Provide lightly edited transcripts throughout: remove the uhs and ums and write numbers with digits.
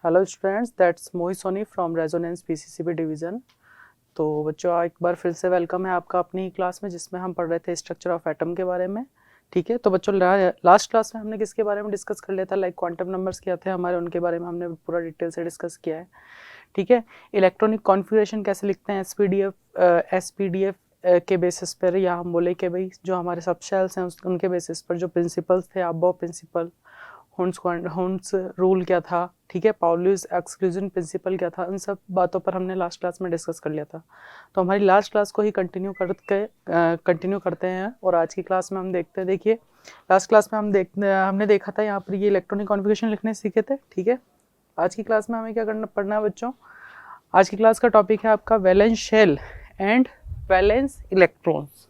Hello students, that's Mohit Soni from Resonance PCCB division. तो बच्चों, एक बार फिर से वेलकम है आपका अपनी ही क्लास में, जिसमें हम पढ़ रहे थे स्ट्रक्चर ऑफ एटम के बारे में। ठीक है, तो बच्चों लास्ट क्लास में हमने किसके बारे में डिस्कस कर लिया था? लाइक क्वांटम नंबर्स क्या थे हमारे, उनके बारे में हमने पूरा डिटेल से डिस्कस किया है। ठीक है, इलेक्ट्रॉनिक कॉन्फ़िगरेशन कैसे लिखते हैं एसपीडीएफ के बेसिस पर, या हम बोले कि भाई जो हमारे सब शेल्स हैं उनके बेसिस पर जो प्रिंसिपल्स थे, अबव प्रिंसिपल, हुंस रूल क्या था, ठीक है, पाउलीज एक्सक्लूजन प्रिंसिपल क्या था, इन सब बातों पर हमने लास्ट क्लास में डिस्कस कर लिया था। तो हमारी लास्ट क्लास को ही कंटिन्यू करते हैं, और आज की क्लास में हम देखते हैं। देखिए, लास्ट क्लास में हमने देखा था यहाँ पर ये इलेक्ट्रॉनिक कॉन्फ़िगरेशन लिखने सीखे थे। ठीक है, आज की क्लास में हमें क्या पढ़ना है बच्चों? आज की क्लास का टॉपिक है आपका valence shell and valence electrons.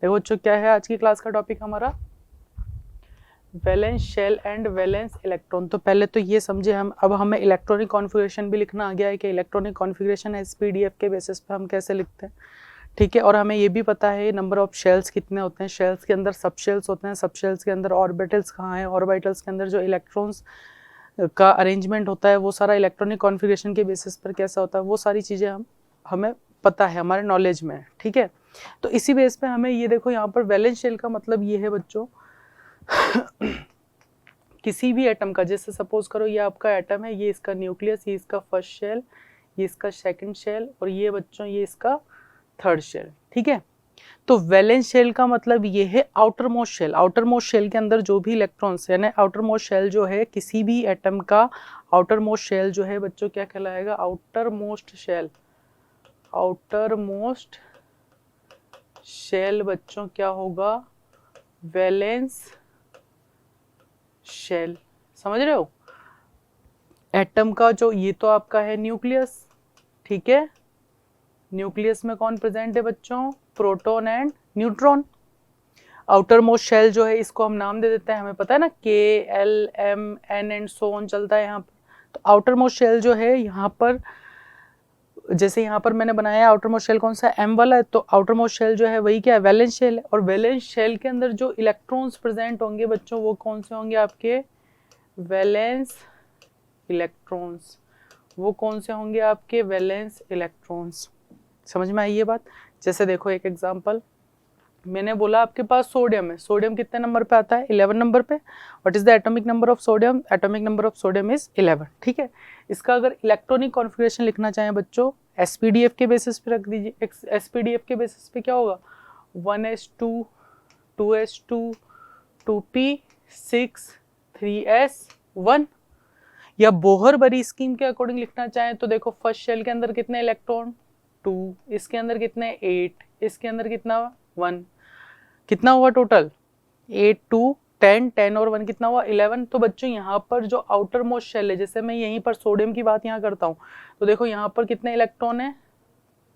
देखो बच्चों, क्या है आज की क्लास का टॉपिक हमारा? Valence shell and valence electron. तो पहले तो ये समझे हम, अब हमें इलेक्ट्रॉनिक कॉन्फ़िगरेशन भी लिखना आ गया है कि इलेक्ट्रॉनिक कॉन्फ़िगरेशन एसपीडीएफ के बेसिस पे हम कैसे लिखते हैं। ठीक है, और हमें ये भी पता है नंबर ऑफ शेल्स कितने होते हैं, शेल्स के अंदर सब शेल्स होते हैं, सब शेल्स के अंदर ऑर्बिटल्स कहाँ हैं, ऑर्बिटल्स के अंदर जो इलेक्ट्रॉन्स का अरेंजमेंट होता है वो सारा इलेक्ट्रॉनिक कॉन्फ़िगरेशन के बेसिस पर कैसा होता है, वो सारी चीज़ें हमें पता है, हमारे नॉलेज में। ठीक है, तो इसी बेस पे हमें ये देखो, यहाँ पर वैलेंस शेल का मतलब ये है बच्चों किसी भी एटम का, जैसे सपोज करो ये आपका एटम है, ये इसका न्यूक्लियस, ये इसका फर्स्ट शेल, ये इसका सेकंड शेल, और ये बच्चों ये इसका थर्ड शेल। ठीक है, तो वैलेंस शेल का मतलब ये है outermost shell. Outermost shell के अंदर जो भी इलेक्ट्रॉन्स, यानी आउटर मोस्ट शेल जो है किसी भी एटम का, आउटर मोस्ट शेल जो है बच्चों क्या कहलाएगा? Outermost shell. Outermost shell बच्चों क्या होगा? Valence shell. समझ रहे हो? एटम का जो ये तो आपका है न्यूक्लियस। ठीक है, न्यूक्लियस में कौन प्रेजेंट है बच्चों? Proton and neutron. Outermost shell जो है इसको हम नाम दे देते हैं, हमें पता है ना, K L M N and so on चलता है यहाँ पर। तो आउटर मोस्ट शेल जो है यहाँ पर, जैसे यहाँ पर मैंने बनाया है आउटर मोस्ट शेल कौन सा? एम वाला है। तो आउटर मोस्ट शेल जो है वही क्या है? वैलेंस शेल है। और वैलेंस शेल के अंदर जो इलेक्ट्रॉन्स प्रेजेंट होंगे बच्चों, वो कौन से होंगे आपके? Valence electrons. वो कौन से होंगे आपके? Valence electrons. समझ में आई ये बात? जैसे देखो एक एग्जांपल, मैंने बोला आपके पास सोडियम है। सोडियम कितने नंबर पे आता है? 11 नंबर पे। What is the atomic number of sodium? Atomic number of sodium is 11। ठीक है, इसका अगर इलेक्ट्रॉनिक कॉन्फ़िगरेशन लिखना चाहें बच्चों, एसपीडीएफ के बेसिस पे रख दीजिए। एसपीडीएफ के बेसिस पे क्या होगा? 1s2 2s2 2p6 3s1। या बोहर बरी स्कीम के अकॉर्डिंग लिखना चाहें तो देखो, फर्स्ट शेल के अंदर कितने इलेक्ट्रॉन? 2, इसके अंदर कितने? 8, इसके अंदर कितना? 1। कितना हुआ टोटल? 8 2 10, 10 और 1 कितना हुआ? 11। तो बच्चों यहाँ पर जो आउटर मोस्ट शेल है, जैसे मैं यहीं पर सोडियम की बात यहाँ करता हूँ, तो देखो यहाँ पर कितने इलेक्ट्रॉन है?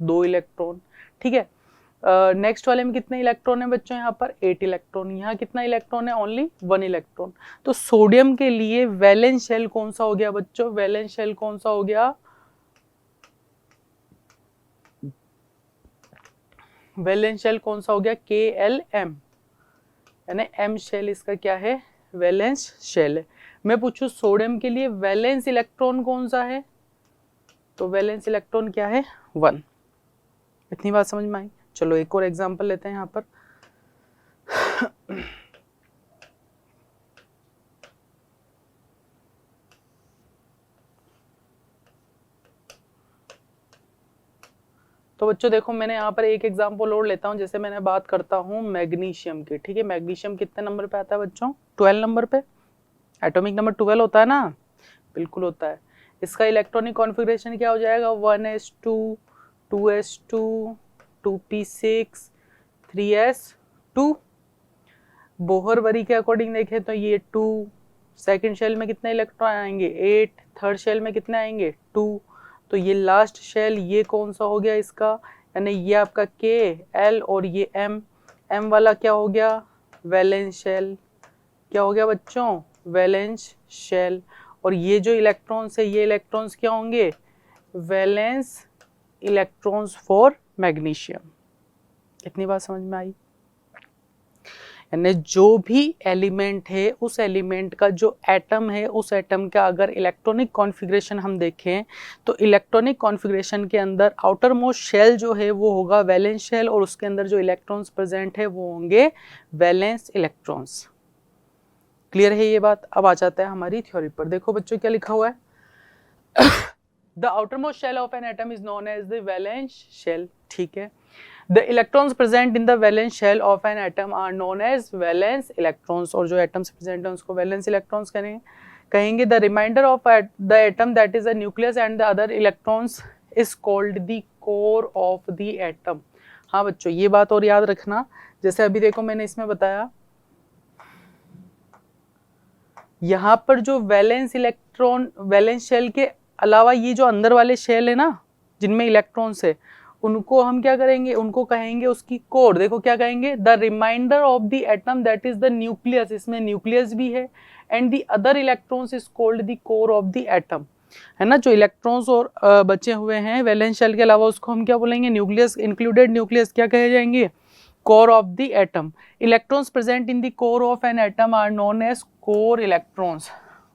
2 इलेक्ट्रॉन। ठीक है, नेक्स्ट वाले में कितने इलेक्ट्रॉन है बच्चों? यहाँ पर 8 इलेक्ट्रॉन। यहाँ कितना इलेक्ट्रॉन है? Only 1 electron. तो सोडियम के लिए वैलेंस शेल कौन सा हो गया बच्चों? वैलेंस शेल कौन सा हो गया? वैलेंस शेल कौन सा हो गया? KLM, यानी एम शेल इसका क्या है? वैलेंस शेल है। मैं पूछूं सोडियम के लिए वैलेंस इलेक्ट्रॉन कौन सा है? तो वैलेंस इलेक्ट्रॉन क्या है? 1। इतनी बात समझ में आई? चलो एक और एग्जांपल लेते हैं यहाँ पर। तो बच्चों देखो, मैंने यहाँ पर एक एग्जांपल और लेता हूँ। जैसे मैंने बात करता हूँ मैग्नीशियम की। ठीक है, मैग्नीशियम कितने नंबर पे आता है बच्चों? 12 नंबर पे। एटॉमिक नंबर 12 होता है ना? बिल्कुल होता है। इसका इलेक्ट्रॉनिक कॉन्फ़िगरेशन क्या हो जाएगा? 1s2 2s2 2p6 3s2। Bohr बरी के अकॉर्डिंग देखें तो ये 2, सेकंड शेल में कितने इलेक्ट्रॉन आएंगे? 8, थर्ड शेल में कितने आएंगे? 2। तो ये लास्ट शेल ये कौन सा हो गया इसका? यानी ये आपका के एल और ये एम। एम वाला क्या हो गया? Valence shell. क्या हो गया बच्चों? Valence shell. और ये जो इलेक्ट्रॉन्स है, ये इलेक्ट्रॉन्स क्या होंगे? Valence electrons for magnesium. इतनी बात समझ में आई? यानी जो भी एलिमेंट है उस एलिमेंट का जो एटम है उस एटम का अगर इलेक्ट्रॉनिक कॉन्फ़िगरेशन हम देखें तो इलेक्ट्रॉनिक कॉन्फ़िगरेशन के अंदर आउटर मोस्ट शेल जो है वो होगा वैलेंस शेल और उसके अंदर जो इलेक्ट्रॉन्स प्रेजेंट है वो होंगे वैलेंस इलेक्ट्रॉन्स। क्लियर है ये बात। अब आ जाता है हमारी थ्योरी पर। देखो बच्चों क्या लिखा हुआ है the outermost shell of an atom is known as the valence shell. ठीक है, The electrons present in the valence shell of an atom are known as valence electrons और जो एटम्स प्रेजेंट है उसको वैलेंस इलेक्ट्रॉन्स कहेंगे। The remainder of the atom that is a nucleus and the other electrons is called the core of the atom। हाँ बच्चों ये बात और याद रखना, जैसे अभी देखो मैंने इसमें बताया यहाँ पर जो वैलेंस इलेक्ट्रॉन वैलेंस शेल के अलावा ये जो अंदर वाले शेल है ना जिनमें इलेक्ट्रॉन्स है उनको हम क्या करेंगे, उनको कहेंगे उसकी कोर। देखो क्या कहेंगे, the remainder of the atom that is the nucleus, इसमें न्यूक्लियस भी है, and the other electrons is called the core of the atom. है ना, जो इलेक्ट्रॉन्स और बचे हुए हैं वैलेंस शेल के अलावा उसको हम क्या बोलेंगे, न्यूक्लियस, इंक्लूडेड न्यूक्लियस क्या कहे जाएंगे, core of the atom. Electrons present in the core of an atom are known as core electrons.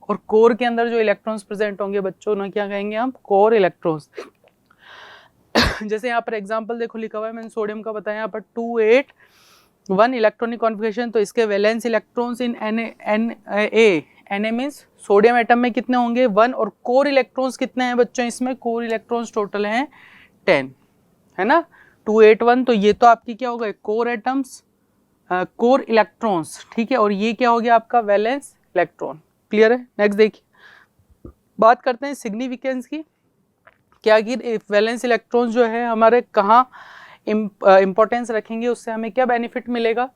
और कोर के अंदर जो इलेक्ट्रॉन्स प्रेजेंट होंगे बच्चों उन्हें क्या कहेंगे हम, कोर इलेक्ट्रॉन्स। जैसे यहाँ पर एग्जांपल देखो लिखा हुआ है, मैंने सोडियम का बताया यहाँ पर 281 इलेक्ट्रॉनिक कॉन्फ़िगरेशन, तो इसके valence electrons in Na means sodium atom में कितने होंगे 1, और कोर इलेक्ट्रॉन्स कितने हैं बच्चों इसमें, कोर इलेक्ट्रॉन्स टोटल हैं 10, है ना 281। तो ये तो आपकी क्या हो गए कोर एटम्स, कोर इलेक्ट्रॉन्स, ठीक है, और ये क्या हो गया आपका वैलेंस इलेक्ट्रॉन। क्लियर है। नेक्स्ट देखिए, बात करते हैं सिग्निफिकेंस की, क्या कि वैलेंस इलेक्ट्रॉन्स जो है हमारे कहाँ इंपॉर्टेंस रखेंगे, उससे हमें क्या बेनिफिट मिलेगा।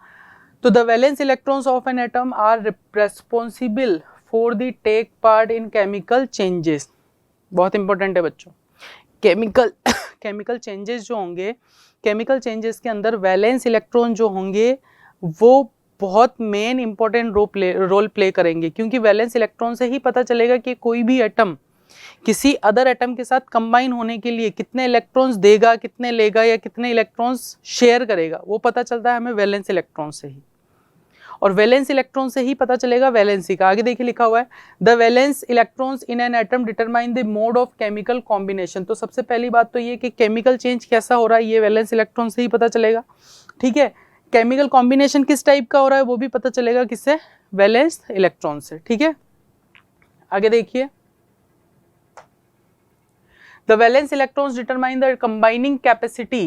तो the valence electrons of an atom are responsible for the take part in chemical changes. बहुत इंपॉर्टेंट है बच्चों, केमिकल चेंजेस जो होंगे, केमिकल चेंजेस के अंदर वैलेंस इलेक्ट्रॉन जो होंगे वो बहुत मेन इंपॉर्टेंट रोल प्ले करेंगे, क्योंकि वैलेंस इलेक्ट्रॉन से ही पता चलेगा कि कोई भी एटम किसी अदर एटम के साथ कंबाइन होने के लिए कितने इलेक्ट्रॉन्स देगा, कितने लेगा, या कितने इलेक्ट्रॉन्स शेयर करेगा, वो पता चलता है हमें वैलेंस इलेक्ट्रॉन से ही। और वैलेंस इलेक्ट्रॉन से ही पता चलेगा वैलेंसी का। आगे देखिए लिखा हुआ है, the valence electrons in an atom determine the mode of chemical combination. तो सबसे पहली बात तो ये कि केमिकल चेंज कैसा हो रहा है ये वैलेंस इलेक्ट्रॉन से ही पता चलेगा। ठीक है, केमिकल कॉम्बिनेशन किस टाइप का हो रहा है वो भी पता चलेगा किससे, वैलेंस इलेक्ट्रॉन से। ठीक है, आगे देखिए, the valence electrons determine the combining capacity,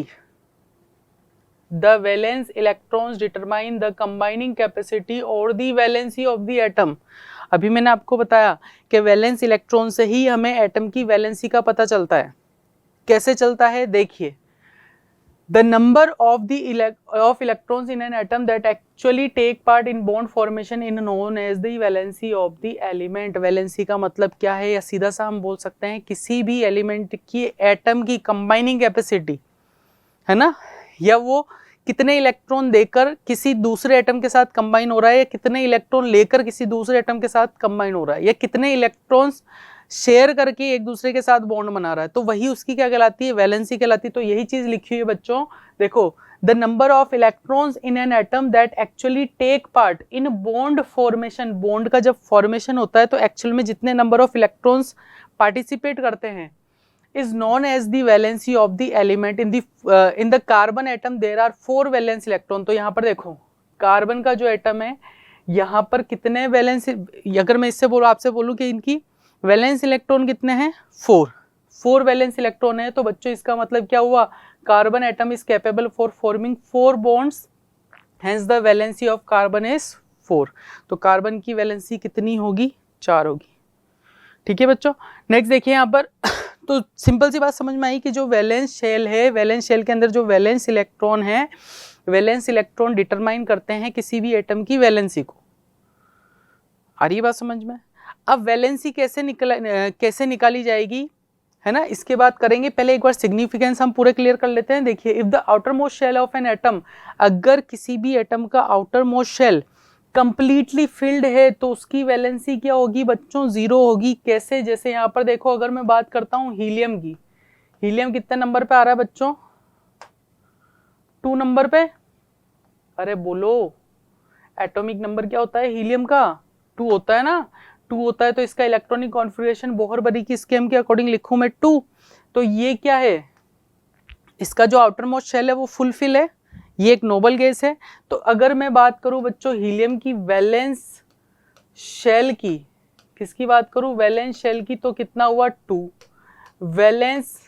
the valence electrons determine the combining capacity or the valency of the atom। अभी मैंने आपको बताया कि वैलेंस इलेक्ट्रॉन से ही हमें एटम की वैलेंसी का पता चलता है। कैसे चलता है देखिए, the number of the electrons in an atom that actually take part in bond formation is known as the valency of the element। Valency का मतलब क्या है, या सीधा सा हम बोल सकते हैं किसी भी एलिमेंट की एटम की कंबाइनिंग कैपेसिटी, है ना, या वो कितने इलेक्ट्रॉन देकर किसी दूसरे एटम के साथ कंबाइन हो रहा है, या कितने इलेक्ट्रॉन लेकर किसी दूसरे एटम के साथ कंबाइन हो रहा है, या कितने इलेक्ट्रॉन्स शेयर करके एक दूसरे के साथ बॉन्ड बना रहा है, तो वही उसकी क्या कहलाती है, वैलेंसी कहलाती है। तो यही चीज लिखी हुई है बच्चों, देखो, the number of electrons in an atom that actually take part in bond formation. Bond का जब फॉर्मेशन होता है तो एक्चुअल में जितने नंबर ऑफ इलेक्ट्रॉन्स पार्टिसिपेट करते हैं is known as the valency of the element। in the carbon atom there are 4 valence electron। तो यहाँ पर देखो कार्बन का जो एटम है यहाँ पर कितने वैलेंस, अगर मैं इससे बोलूँ आपसे बोलूँ कि इनकी वैलेंस इलेक्ट्रॉन कितने हैं, 4 वैलेंस इलेक्ट्रॉन है। तो बच्चों इसका मतलब क्या हुआ, carbon atom is capable for forming 4 bonds, hence the valency of carbon is 4। तो कार्बन की वैलेंसी कितनी होगी, 4 होगी। ठीक है बच्चों, नेक्स्ट देखिए यहाँ पर तो सिंपल सी बात समझ में आई कि जो वैलेंस शेल है, वैलेंस शेल के अंदर जो वैलेंस इलेक्ट्रॉन है, वैलेंस इलेक्ट्रॉन डिटरमाइन करते हैं किसी भी एटम की वैलेंसी को। आ रही है बात समझ में। अब वैलेंसी कैसे निकाली जाएगी, है ना, इसके बाद करेंगे। पहले एक बार सिग्निफिकेंस हम पूरे क्लियर कर लेते हैं। देखिए, if the outermost shell of an atom, अगर किसी भी एटम का outermost shell completely filled है तो उसकी वैलेंसी क्या होगी बच्चों, 0 होगी। कैसे, जैसे यहाँ पर देखो, अगर मैं बात करता हूँ हीलियम की, हीलियम कितने नंबर पे आ रहा है बच्चों, 2 नंबर पे, अरे बोलो। एटॉमिक नंबर क्या होता है हीलियम का 2 होता है ना, 2 होता है तो इसका इलेक्ट्रॉनिक कॉन्फ़िगरेशन बोहर-बरी की स्कीम के अकॉर्डिंग लिखूं मैं 2, तो ये क्या है, इसका जो आउटर मोस्ट शेल है वो फुलफिल है, ये एक नोबल गैस है। तो अगर मैं बात करूं बच्चों हीलियम की वैलेंस शेल की, किसकी बात करूं, वैलेंस शेल की, तो कितना हुआ 2, वैलेंस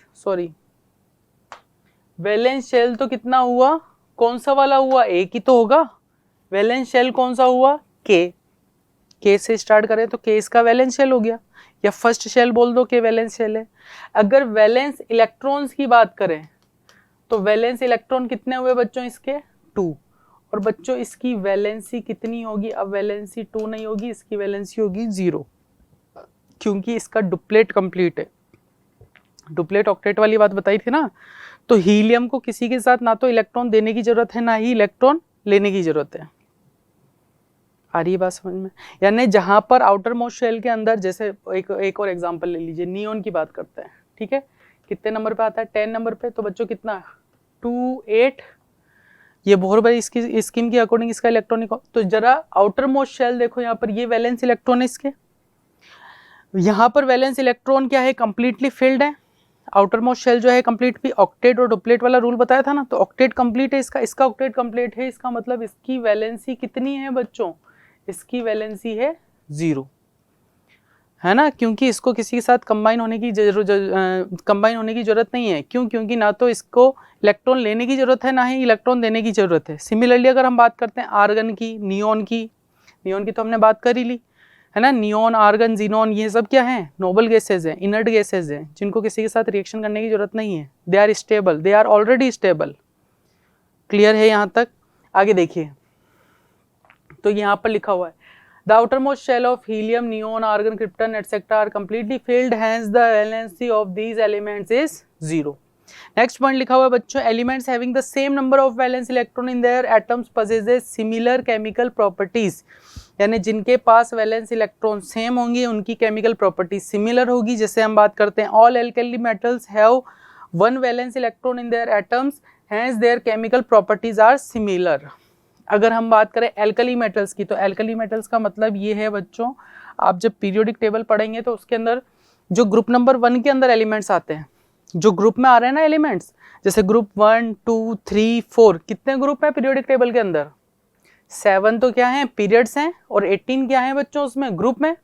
शेल तो कितना हुआ, कौन सा वाला हुआ, एक ही तो होगा, वैलेंस शेल कौन सा हुआ, के से स्टार्ट करें तो के इसका वैलेंस शेल हो गया, या फर्स्ट शेल बोल दो के वैलेंस शेल है। अगर वैलेंस इलेक्ट्रॉन्स की बात करें तो वैलेंस इलेक्ट्रॉन कितने हुए बच्चों इसके 2, और बच्चों इसकी वैलेंसी कितनी होगी, अब वैलेंसी 2 नहीं होगी, इसकी वैलेंसी होगी 0, क्योंकि इसका डुप्लेट कंप्लीट है। डुप्लेट ऑक्टेट वाली बात बताई थी ना, तो हीलियम को किसी के साथ ना तो इलेक्ट्रॉन देने की जरूरत है ना ही इलेक्ट्रॉन लेने की जरूरत है। आ रही है बात समझ में, यानी जहां पर आउटर मोस्ट शेल के अंदर, जैसे एक और एग्जांपल ले लीजिए, नियोन की बात करते हैं, ठीक है, कितने नंबर पे आता है 10 नंबर पे, तो बच्चों कितना 2 8, ये बहुत बड़ी इसकी स्कीम के अकॉर्डिंग इसका इलेक्ट्रॉनिक, तो जरा आउटर मोस्ट शेल देखो, यहाँ पर ये वैलेंस इलेक्ट्रॉन है इसके, यहाँ पर वैलेंस इलेक्ट्रॉन क्या है, कंप्लीटली फिल्ड है, आउटर मोस्ट शेल जो है कंप्लीट भी, ऑक्टेट और डुप्लेट वाला रूल बताया था ना, तो ऑक्टेट कंप्लीट है इसका ऑक्टेट कंप्लीट है, इसका मतलब इसकी वैलेंसी कितनी है बच्चों, इसकी वैलेंसी है 0, है ना, क्योंकि इसको किसी के साथ कंबाइन होने की जरूरत नहीं है, क्यों, क्योंकि ना तो इसको इलेक्ट्रॉन लेने की जरूरत है ना ही इलेक्ट्रॉन देने की जरूरत है। सिमिलरली अगर हम बात करते हैं आर्गन की, नियोन की तो हमने बात कर ही ली, है ना, नियोन, आर्गन, जीनोन, ये सब क्या है, नोबल गैसेज हैं, इनर्ट गैसेज हैं, जिनको किसी के साथ रिएक्शन करने की जरूरत नहीं है, they are stable, they are already stable. Clear है यहाँ तक? आगे देखिए, तो यहाँ पर लिखा हुआ है the outermost shell of helium, neon, argon, krypton etc are completely filled, hence the valency of these elements is 0. Next point लिखा हुआ है बच्चों, elements having the same number of valence electron in their atoms possesses similar chemical properties, यानी जिनके पास valence electron same होंगे उनकी chemical property similar होगी। जैसे हम बात करते हैं all alkali metals have one valence electron in their atoms, hence their chemical properties are similar. अगर हम बात करें एल्कली मेटल्स की, तो एल्कली मेटल्स का मतलब ये है बच्चों, आप जब पीरियोडिक टेबल पढ़ेंगे तो उसके अंदर जो ग्रुप नंबर 1 के अंदर एलिमेंट्स आते हैं, जो ग्रुप में आ रहे हैं ना एलिमेंट्स, जैसे ग्रुप 1 2 3 4, कितने ग्रुप है पीरियोडिक टेबल के अंदर, 7 तो क्या है पीरियड्स हैं, और 18 क्या है बच्चों उसमें ग्रुप में।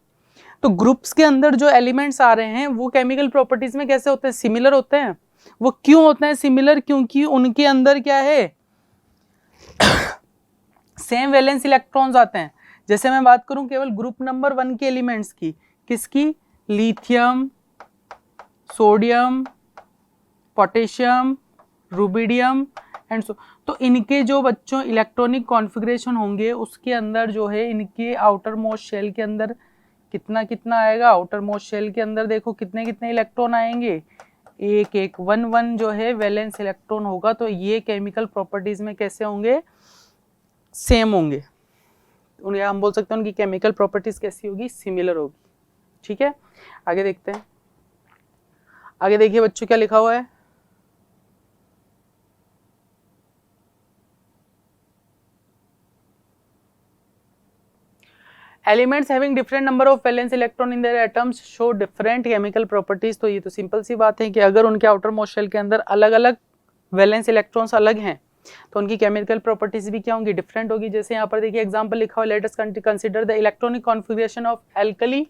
तो ग्रुप्स के अंदर जो एलिमेंट्स आ रहे हैं वो केमिकल प्रॉपर्टीज में कैसे होते हैं, सिमिलर होते हैं। वो क्यों होते हैं सिमिलर, क्योंकि उनके अंदर क्या है सेम वैलेंस इलेक्ट्रॉन्स आते हैं। जैसे मैं बात करूं केवल ग्रुप नंबर 1 के एलिमेंट्स की, किसकी, lithium, sodium, potassium, rubidium and so, तो इनके जो बच्चों इलेक्ट्रॉनिक कॉन्फ़िगरेशन होंगे उसके अंदर जो है इनके आउटर मोस्ट शेल के अंदर कितना कितना आएगा, आउटर मोस्ट शेल के अंदर देखो कितने कितने इलेक्ट्रॉन आएंगे, एक एक 1 1 जो है वैलेंस इलेक्ट्रॉन होगा। तो ये केमिकल प्रॉपर्टीज में कैसे होंगे, सेम होंगे, उन्हें हम बोल सकते हैं उनकी केमिकल प्रॉपर्टीज कैसी होगी, सिमिलर होगी। ठीक है, आगे देखते हैं। आगे देखिए बच्चों क्या लिखा हुआ है, elements having different number of valence electron in their atoms show different chemical properties. तो ये तो सिंपल सी बात है कि अगर उनके आउटर मोस्ट शेल के अंदर अलग अलग वैलेंस इलेक्ट्रॉन्स अलग हैं तो उनकी केमिकल प्रॉपर्टीज भी क्या होंगी, डिफरेंट होगी। जैसे यहाँ पर देखिए एग्जांपल लिखा हुआ, let us consider the electronic configuration of alkali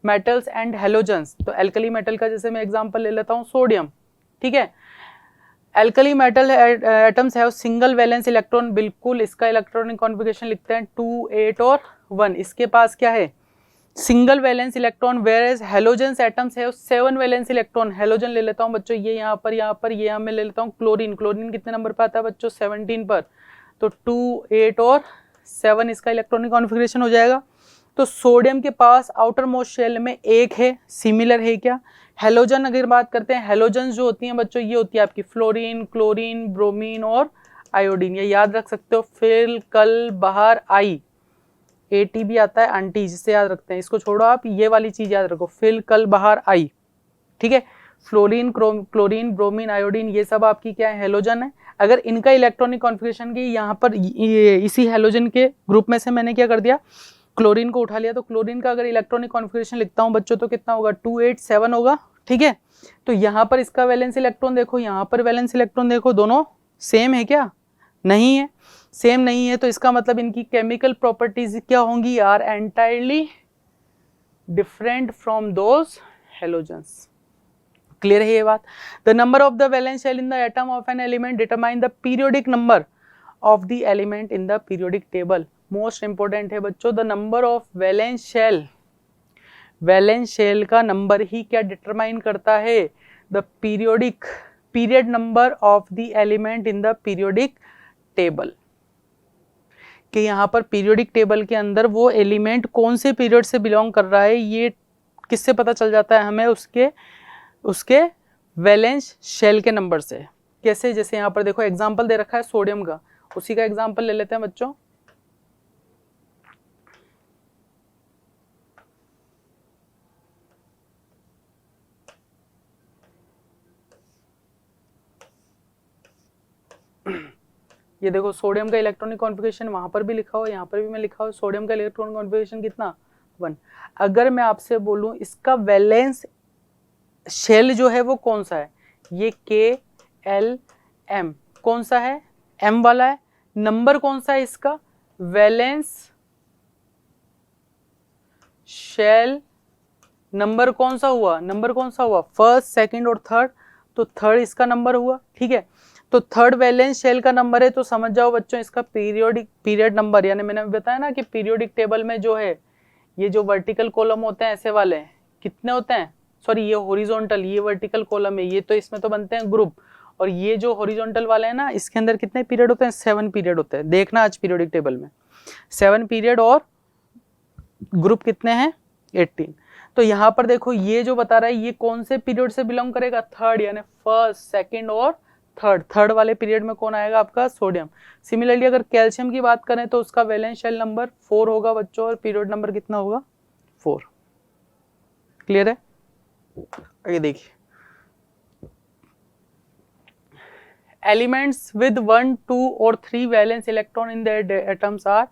metals and halogens. तो एल्कली मेटल का जैसे मैं एग्जांपल ले लेता हूँ सोडियम, ठीक है, alkali metal atoms have single valence electron, बिल्कुल इसका इलेक्ट्रॉनिक कॉन्फ़िगरेशन लिखते हैं 2 8 और 1, इसके पास क्या है single valence electron, whereas halogens atoms have 7 valence electron. Halogen ले लेता हूँ बच्चों, ये यहाँ पर ये यहाँ मैं ले लेता हूँ क्लोरीन, क्लोरीन कितने नंबर पर आता है बच्चों 17 पर, तो 2 8 और 7 इसका इलेक्ट्रॉनिक कॉन्फ़िगरेशन हो जाएगा। तो सोडियम के पास आउटर मोस्ट शेल में एक है, सिमिलर है क्या। हेलोजन अगर बात करते हैं, हेलोजन जो होती हैं बच्चों ये होती है आपकी फ्लोरीन, क्लोरीन, ब्रोमीन और आयोडीन, ये याद रख सकते हो, फिल कल बाहर आई, एटी भी आता है आंटी, जिससे याद रखते हैं, इसको छोड़ो आप, ये वाली चीज याद रखो, फिल कल बाहर आई, ठीक है। फ्लोरीन, क्लोरीन, ब्रोमीन, आयोडीन ये सब आपकी क्या है हेलोजन है। अगर इनका इलेक्ट्रॉनिक कॉन्फ़िगरेशन की यहाँ पर इसी हैलोजन के ग्रुप में से मैंने क्या कर दिया, क्लोरीन को उठा लिया, तो क्लोरीन का अगर इलेक्ट्रॉनिक कॉन्फ़िगरेशन लिखता हूँ बच्चों तो कितना होगा 287 होगा, ठीक है। तो यहाँ पर इसका वैलेंस इलेक्ट्रॉन देखो, यहाँ पर वैलेंस इलेक्ट्रॉन देखो, दोनों सेम है क्या? नहीं है, सेम नहीं है, तो इसका मतलब इनकी केमिकल प्रॉपर्टीज क्या होंगी, are entirely different from those halogens. Clear है ये बात? The number of the valence shell in the atom of an element determine the periodic number of the element in the periodic table. Most important है बच्चों, the number of valence shell, valence shell का नंबर ही क्या determine करता है, the period number of the element in the periodic table. कि यहाँ पर पीरियोडिक टेबल के अंदर वो एलिमेंट कौन से पीरियड से बिलोंग कर रहा है, ये किससे पता चल जाता है हमें, उसके वैलेंस शेल के नंबर से। कैसे? जैसे यहाँ पर देखो एग्जांपल दे रखा है सोडियम का, उसी का एग्जांपल ले लेते हैं बच्चों। ये देखो सोडियम का इलेक्ट्रॉनिक कॉन्फ़िगरेशन वहां पर भी लिखा हो, यहाँ पर भी मैं लिखा हो, सोडियम का इलेक्ट्रॉनिक कॉन्फ़िगरेशन कितना 1। अगर मैं आपसे बोलूं इसका वैलेंस शेल जो है वो कौन सा है, ये KLM कौन सा है, M वाला है। नंबर कौन सा है इसका, वैलेंस शेल नंबर कौन सा हुआ, नंबर कौन सा हुआ, फर्स्ट, सेकंड और थर्ड, तो थर्ड इसका नंबर हुआ, ठीक है। तो थर्ड वैलेंस शेल का नंबर है, तो समझ जाओ बच्चों इसका पीरियड नंबर, यानी मैंने बताया ना कि पीरियोडिक टेबल में जो है ये जो वर्टिकल कॉलम होते हैं ऐसे वाले कितने होते हैं, सॉरी ये हॉरिजॉन्टल, ये वर्टिकल कॉलम है, ये तो इसमें तो बनते हैं ग्रुप, और ये जो हॉरिजॉन्टल वाले हैं ना इसके अंदर कितने पीरियड होते हैं, 7 पीरियड होते हैं। देखना आज पीरियोडिक टेबल में 7 पीरियड और ग्रुप कितने हैं 18। तो यहाँ पर देखो ये जो बता रहा है ये कौन से पीरियड से बिलोंग करेगा, थर्ड, यानी फर्स्ट, सेकंड और थर्ड वाले पीरियड में कौन आएगा आपका, सोडियम। सिमिलरली अगर कैल्शियम की बात करें तो उसका वैलेंस शेल नंबर 4 होगा बच्चों, और पीरियड नंबर कितना होगा 4। क्लियर है? आगे देखिए, एलिमेंट्स विद 1, 2 और 3 valence electron in their atoms are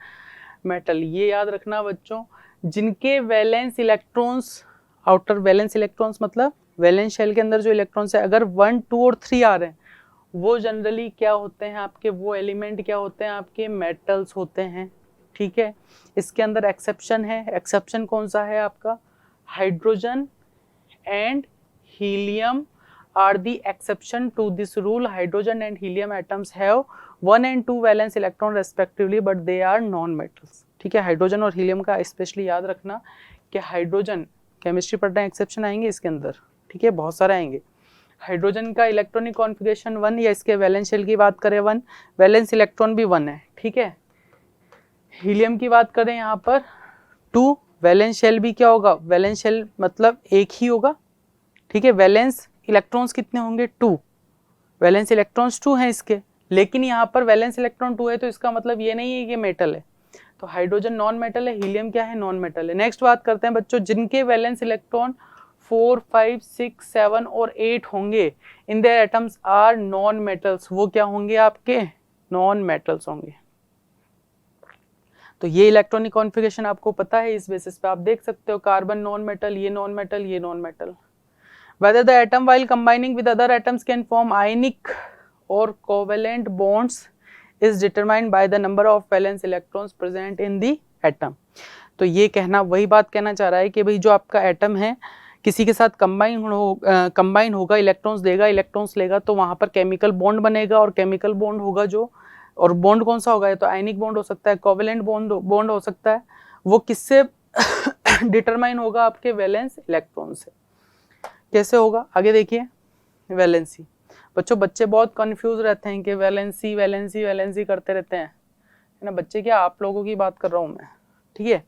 metal. ये याद रखना बच्चों, जिनके valence electrons, outer valence electrons मतलब वैलेंस शेल के अंदर जो इलेक्ट्रॉन्स है अगर 1, 2 और 3 आ रहे हैं, वो जनरली क्या होते हैं आपके, वो एलिमेंट क्या होते हैं आपके, मेटल्स होते हैं, ठीक है। इसके अंदर एक्सेप्शन है, एक्सेप्शन कौन सा है आपका, hydrogen and helium are the exception to this rule. Hydrogen and helium atoms have 1 and 2 valence electron respectively, but they are non-metals. ठीक है, हाइड्रोजन और हीलियम का स्पेशली याद रखना कि हाइड्रोजन, केमिस्ट्री पढ़ना, एक्सेप्शन आएंगे इसके अंदर, ठीक है, बहुत सारे आएंगे। हाइड्रोजन का इलेक्ट्रॉनिक कॉन्फ़िगरेशन 1, या इसके वैलेंस शेल की बात करें 1, वैलेंस इलेक्ट्रॉन भी 1 है, ठीक है। हीलियम की बात करें यहाँ पर 2, वैलेंस शेल भी क्या होगा, वैलेंस शेल मतलब एक ही होगा, ठीक है। वैलेंस इलेक्ट्रॉन्स कितने होंगे 2, वैलेंस इलेक्ट्रॉन्स 2 हैं इसके, लेकिन यहाँ पर वैलेंस इलेक्ट्रॉन 2 है तो इसका मतलब ये नहीं है कि मेटल है। तो हाइड्रोजन नॉन मेटल है, हीलियम क्या है, नॉन मेटल है। नेक्स्ट बात करते हैं बच्चों, जिनके वैलेंस इलेक्ट्रॉन 4, 5, 6, 7 और 8 होंगे in their atoms are non metals. वो क्या होंगे आपके, नॉन मेटल्स होंगे। तो ये इलेक्ट्रॉनिक कॉन्फ़िगरेशन आपको पता है, इस बेसिस पे आप देख सकते हो कार्बन नॉन मेटल, ये नॉन मेटल, ये non metal. Whether the atom while combining with other atoms can form ionic or covalent bonds is determined by the number of valence electrons present in the atom. तो ये कहना, वही बात कहना चाह रहा है कि भाई जो आपका एटम है किसी के साथ कंबाइन होगा, इलेक्ट्रॉन्स देगा, इलेक्ट्रॉन्स लेगा, तो वहाँ पर केमिकल बॉन्ड बनेगा, और केमिकल बॉन्ड होगा जो, और बॉन्ड कौन सा होगा, या तो आयनिक बॉन्ड हो सकता है, कोवेलेंट बॉन्ड हो सकता है। वो किससे डिटरमाइन होगा, आपके वैलेंस इलेक्ट्रॉन से। कैसे होगा आगे देखिए, वैलेंसी। बच्चों बच्चे बहुत कंफ्यूज रहते हैं कि वैलेंसी वैलेंसी वैलेंसी करते रहते हैं, है ना बच्चे, क्या आप लोगों की बात कर रहा हूँ मैं, ठीक है।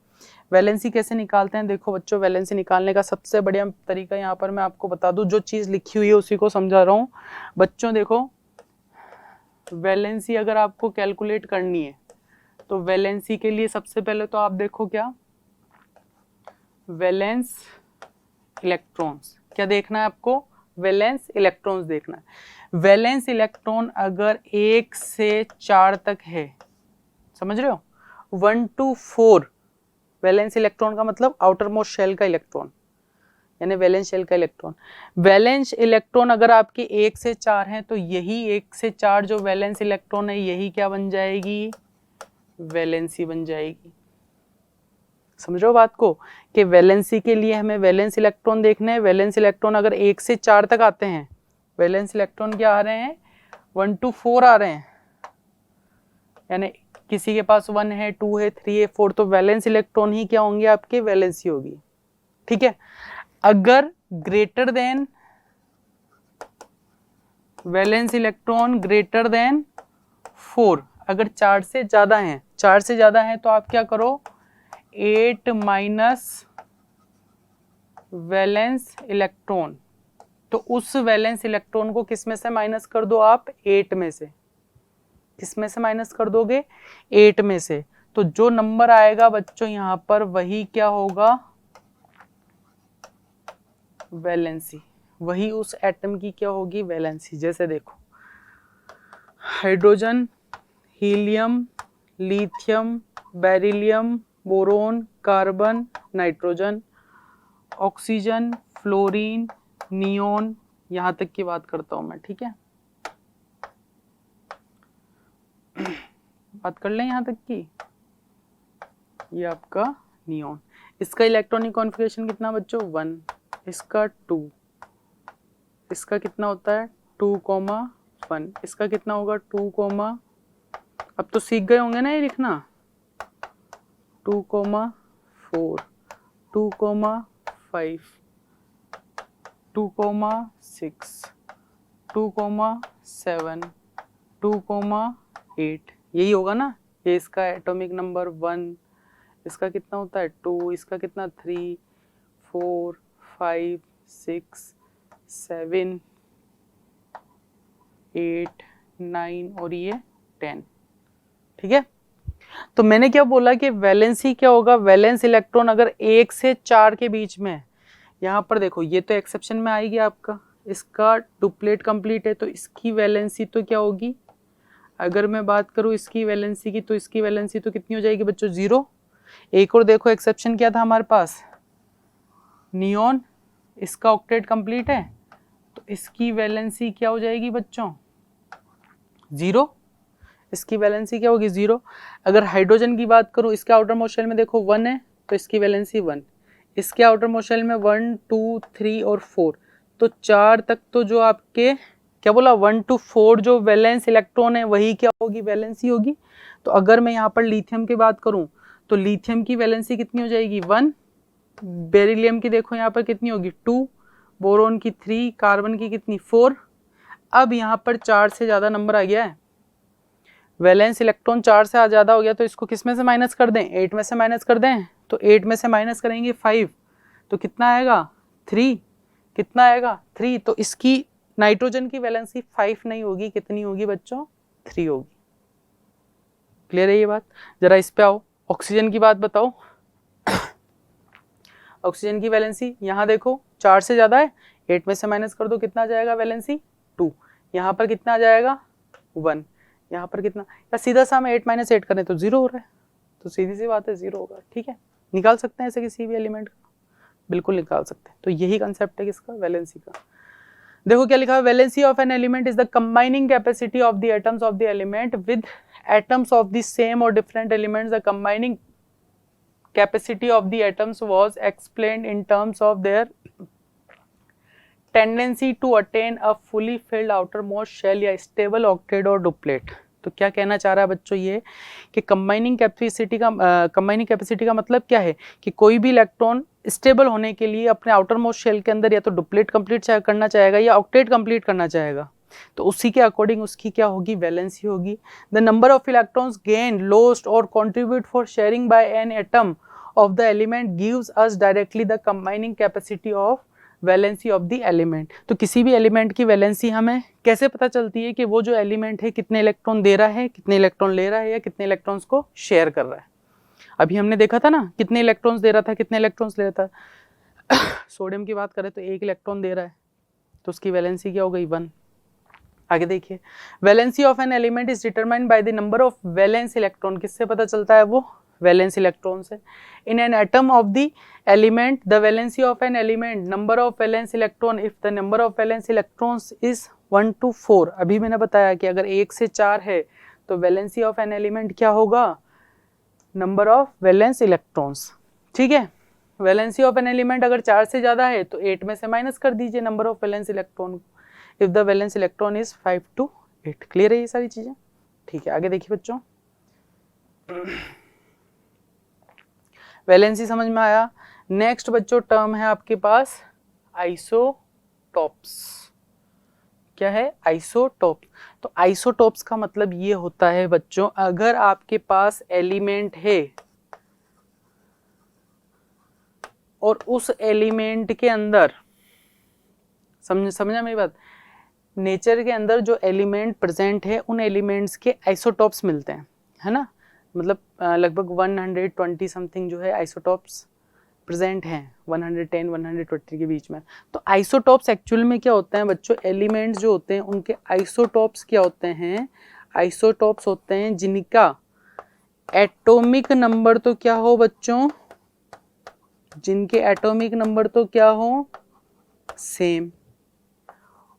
वैलेंसी कैसे निकालते हैं, देखो बच्चों वैलेंसी निकालने का सबसे बढ़िया तरीका यहाँ पर मैं आपको बता दूं, जो चीज़ लिखी हुई है उसी को समझा रहा हूँ बच्चों। देखो वैलेंसी अगर आपको कैलकुलेट करनी है तो वैलेंसी के लिए सबसे पहले तो आप देखो क्या, वैलेंस इलेक्ट्रॉन्स, क्या देखना है आपको, वैलेंस इलेक्ट्रॉन्स देखना है। वैलेंस इलेक्ट्रॉन अगर 1 से 4 तक है, समझ रहे हो, 1 to 4 वैलेंस इलेक्ट्रॉन का मतलब आउटर मोस्ट शेल का इलेक्ट्रॉन, यानी वैलेंस शेल का इलेक्ट्रॉन। वैलेंस इलेक्ट्रॉन अगर आपके 1 से 4 हैं तो यही 1 से 4 जो वैलेंस इलेक्ट्रॉन है यही क्या बन जाएगी, वैलेंसी बन जाएगी। समझ रहे हो बात को, कि वैलेंसी के लिए हमें वैलेंस इलेक्ट्रॉन देखने हैं। वैलेंस इलेक्ट्रॉन अगर 1 से 4 तक आते हैं, वैलेंस इलेक्ट्रॉन क्या आ रहे हैं, 1 to 4 आ रहे हैं, यानी किसी के पास 1 है, 2 है, 3 है, 4, तो वैलेंस इलेक्ट्रॉन ही क्या होंगे आपके, वैलेंसी होगी। ठीक है, अगर greater than valence electron greater than 4, अगर 4 से ज्यादा हैं, 4 से ज्यादा हैं तो आप क्या करो, 8 माइनस वैलेंस इलेक्ट्रॉन, तो उस वैलेंस इलेक्ट्रॉन को किस में से माइनस कर दो आप, 8 में से। किस में से माइनस कर दोगे, 8 में से। तो जो नंबर आएगा बच्चों यहां पर वही क्या होगा, वैलेंसी, वही उस एटम की क्या होगी, वैलेंसी। जैसे देखो hydrogen, helium, lithium, beryllium, boron, carbon, nitrogen, oxygen, fluorine, neon, यहां तक की बात करता हूं मैं। ठीक है, बात कर लें यहां तक की, ये आपका नियोन। इसका इलेक्ट्रॉनिक कॉन्फ़िगरेशन कितना बच्चों, 1, इसका 2, इसका कितना होता है 2,1, इसका कितना होगा 2, अब तो सीख गए होंगे ना ये लिखना, 2,4, 2,5, 2,6, 2,7, 2,8, यही होगा ना। ये इसका एटॉमिक नंबर 1, इसका कितना होता है 2, इसका कितना 3, 4, 5, 6, 7, 8, 9 और ये 10। ठीक है, तो मैंने क्या बोला कि वैलेंसी क्या होगा, वैलेंस इलेक्ट्रॉन अगर 1 से 4 के बीच में, यहाँ पर देखो ये तो एक्सेप्शन में आएगी आपका, इसका डुप्लेट कंप्लीट है तो इसकी वैलेंसी तो क्या होगी, अगर मैं बात करूँ इसकी वैलेंसी की तो इसकी वैलेंसी तो कितनी हो जाएगी बच्चों, 0। एक और देखो एक्सेप्शन क्या था हमारे पास, नियोन, इसका ऑक्टेट कंप्लीट है तो इसकी वैलेंसी क्या हो जाएगी बच्चों, 0। इसकी वैलेंसी क्या होगी, 0। अगर हाइड्रोजन की बात करूं, इसके आउटर मोस्ट शेल में देखो 1 है तो इसकी वैलेंसी 1, इसके आउटर मोस्ट शेल में 1, 2, 3 और 4, तो 4 तक तो जो आपके क्या बोला 1 to 4 जो वैलेंस इलेक्ट्रॉन है वही क्या होगी, वैलेंसी होगी। तो अगर मैं यहाँ पर लिथियम की बात करूं तो लिथियम की वैलेंसी कितनी हो जाएगी, 1, बेरिलियम की देखो यहाँ पर कितनी होगी 2, बोरोन की 3, कार्बन की कितनी 4। अब यहाँ पर 4 से ज़्यादा नंबर आ गया है, वैलेंस इलेक्ट्रॉन 4 से ज़्यादा हो गया तो इसको किस में से माइनस कर दें, 8 में से माइनस कर दें। तो 8 में से माइनस करेंगे 5 तो कितना आएगा 3, कितना आएगा 3। तो इसकी नाइट्रोजन की वैलेंसी 5 नहीं होगी, कितनी होगी बच्चों, 3 होगी। क्लियर है ये बात। जरा इस पे आओ, ऑक्सीजन की बात बताओ। ऑक्सीजन की वैलेंसी यहाँ देखो 4 से ज़्यादा है, 8 में से माइनस कर दो कितना आ जाएगा वैलेंसी 2, यहाँ पर कितना आ जाएगा 1, यहाँ पर कितना, या सीधा सा हम 8 - 8 करें तो 0 हो रहा है, तो सीधी सी बात है 0 होगा। ठीक है, निकाल सकते हैं ऐसे किसी भी एलिमेंट का, बिल्कुल निकाल सकते हैं। तो यही कंसेप्ट है किसका, वैलेंसी का। देखो क्या लिखा है, valency of an element is the combining capacity of the atoms of the element with atoms of the same और different elements. The combining capacity of the atoms was explained in terms of their tendency to attain a fully filled outermost shell या stable octet और duplet। तो क्या कहना चाह रहा है बच्चों ये कि कंबाइनिंग कैपेसिटी का मतलब क्या है कि कोई भी इलेक्ट्रॉन स्टेबल होने के लिए अपने आउटर मोस्ट शेल के अंदर या तो डुप्लेट कंप्लीट करना चाहेगा या ऑक्टेट कंप्लीट करना चाहेगा, तो उसी के अकॉर्डिंग उसकी क्या होगी, वैलेंसी होगी। The number of electrons gain, lost और contribute for sharing by an atom of the element gives us directly the combining capacity of valency of the element. तो किसी भी एलिमेंट की वैलेंसी हमें कैसे पता चलती है कि वो जो एलिमेंट है कितने इलेक्ट्रॉन दे रहा है, कितने इलेक्ट्रॉन ले रहा है या कितने इलेक्ट्रॉन्स को शेयर कर रहा है। अभी हमने देखा था ना कितने इलेक्ट्रॉन्स दे रहा था, कितने इलेक्ट्रॉन्स ले रहा था। सोडियम की बात करें तो 1 इलेक्ट्रॉन दे रहा है, तो उसकी वैलेंसी क्या हो गई 1। आगे देखिए, valency of an element is determined by the number of valence electron. किससे पता चलता है वो? वैलेंस इलेक्ट्रॉन से। इन an atom of the element the valency of an element number of valence electron if the number of valence electrons is 1 to 4। अभी मैंने बताया कि अगर 1 से 4 है तो वैलेंसी ऑफ एन एलिमेंट क्या होगा? Number of valence electrons. ठीक है, वैलेंसी ऑफ एन एलिमेंट अगर 4 से ज्यादा है तो 8 में से माइनस कर दीजिए number of valence electron if the valence electron is 5 to 8। Clear है ये सारी चीजें? ठीक है, आगे देखिए बच्चों, वैलेंसी समझ में आया। नेक्स्ट बच्चों टर्म है आपके पास आइसोटॉप्स। क्या है? आइसोटॉप्स। तो आइसोटॉप्स का मतलब ये होता है बच्चों, अगर आपके पास एलिमेंट है और उस एलिमेंट के अंदर, समझा मेरी बात, नेचर के अंदर जो एलिमेंट प्रेजेंट है उन एलिमेंट्स के आइसोटॉप्स मिलते हैं, है ना। मतलब लगभग 120 समथिंग जो है आइसोटॉप्स प्रेजेंट हैं, 110 120 के बीच में। तो आइसोटॉप्स एक्चुअल में क्या होते हैं बच्चों? एलिमेंट्स जो होते हैं उनके आइसोटॉप्स क्या होते हैं? आइसोटॉप्स होते हैं जिनका एटॉमिक नंबर तो क्या हो बच्चों? जिनके एटॉमिक नंबर तो क्या हो? सेम।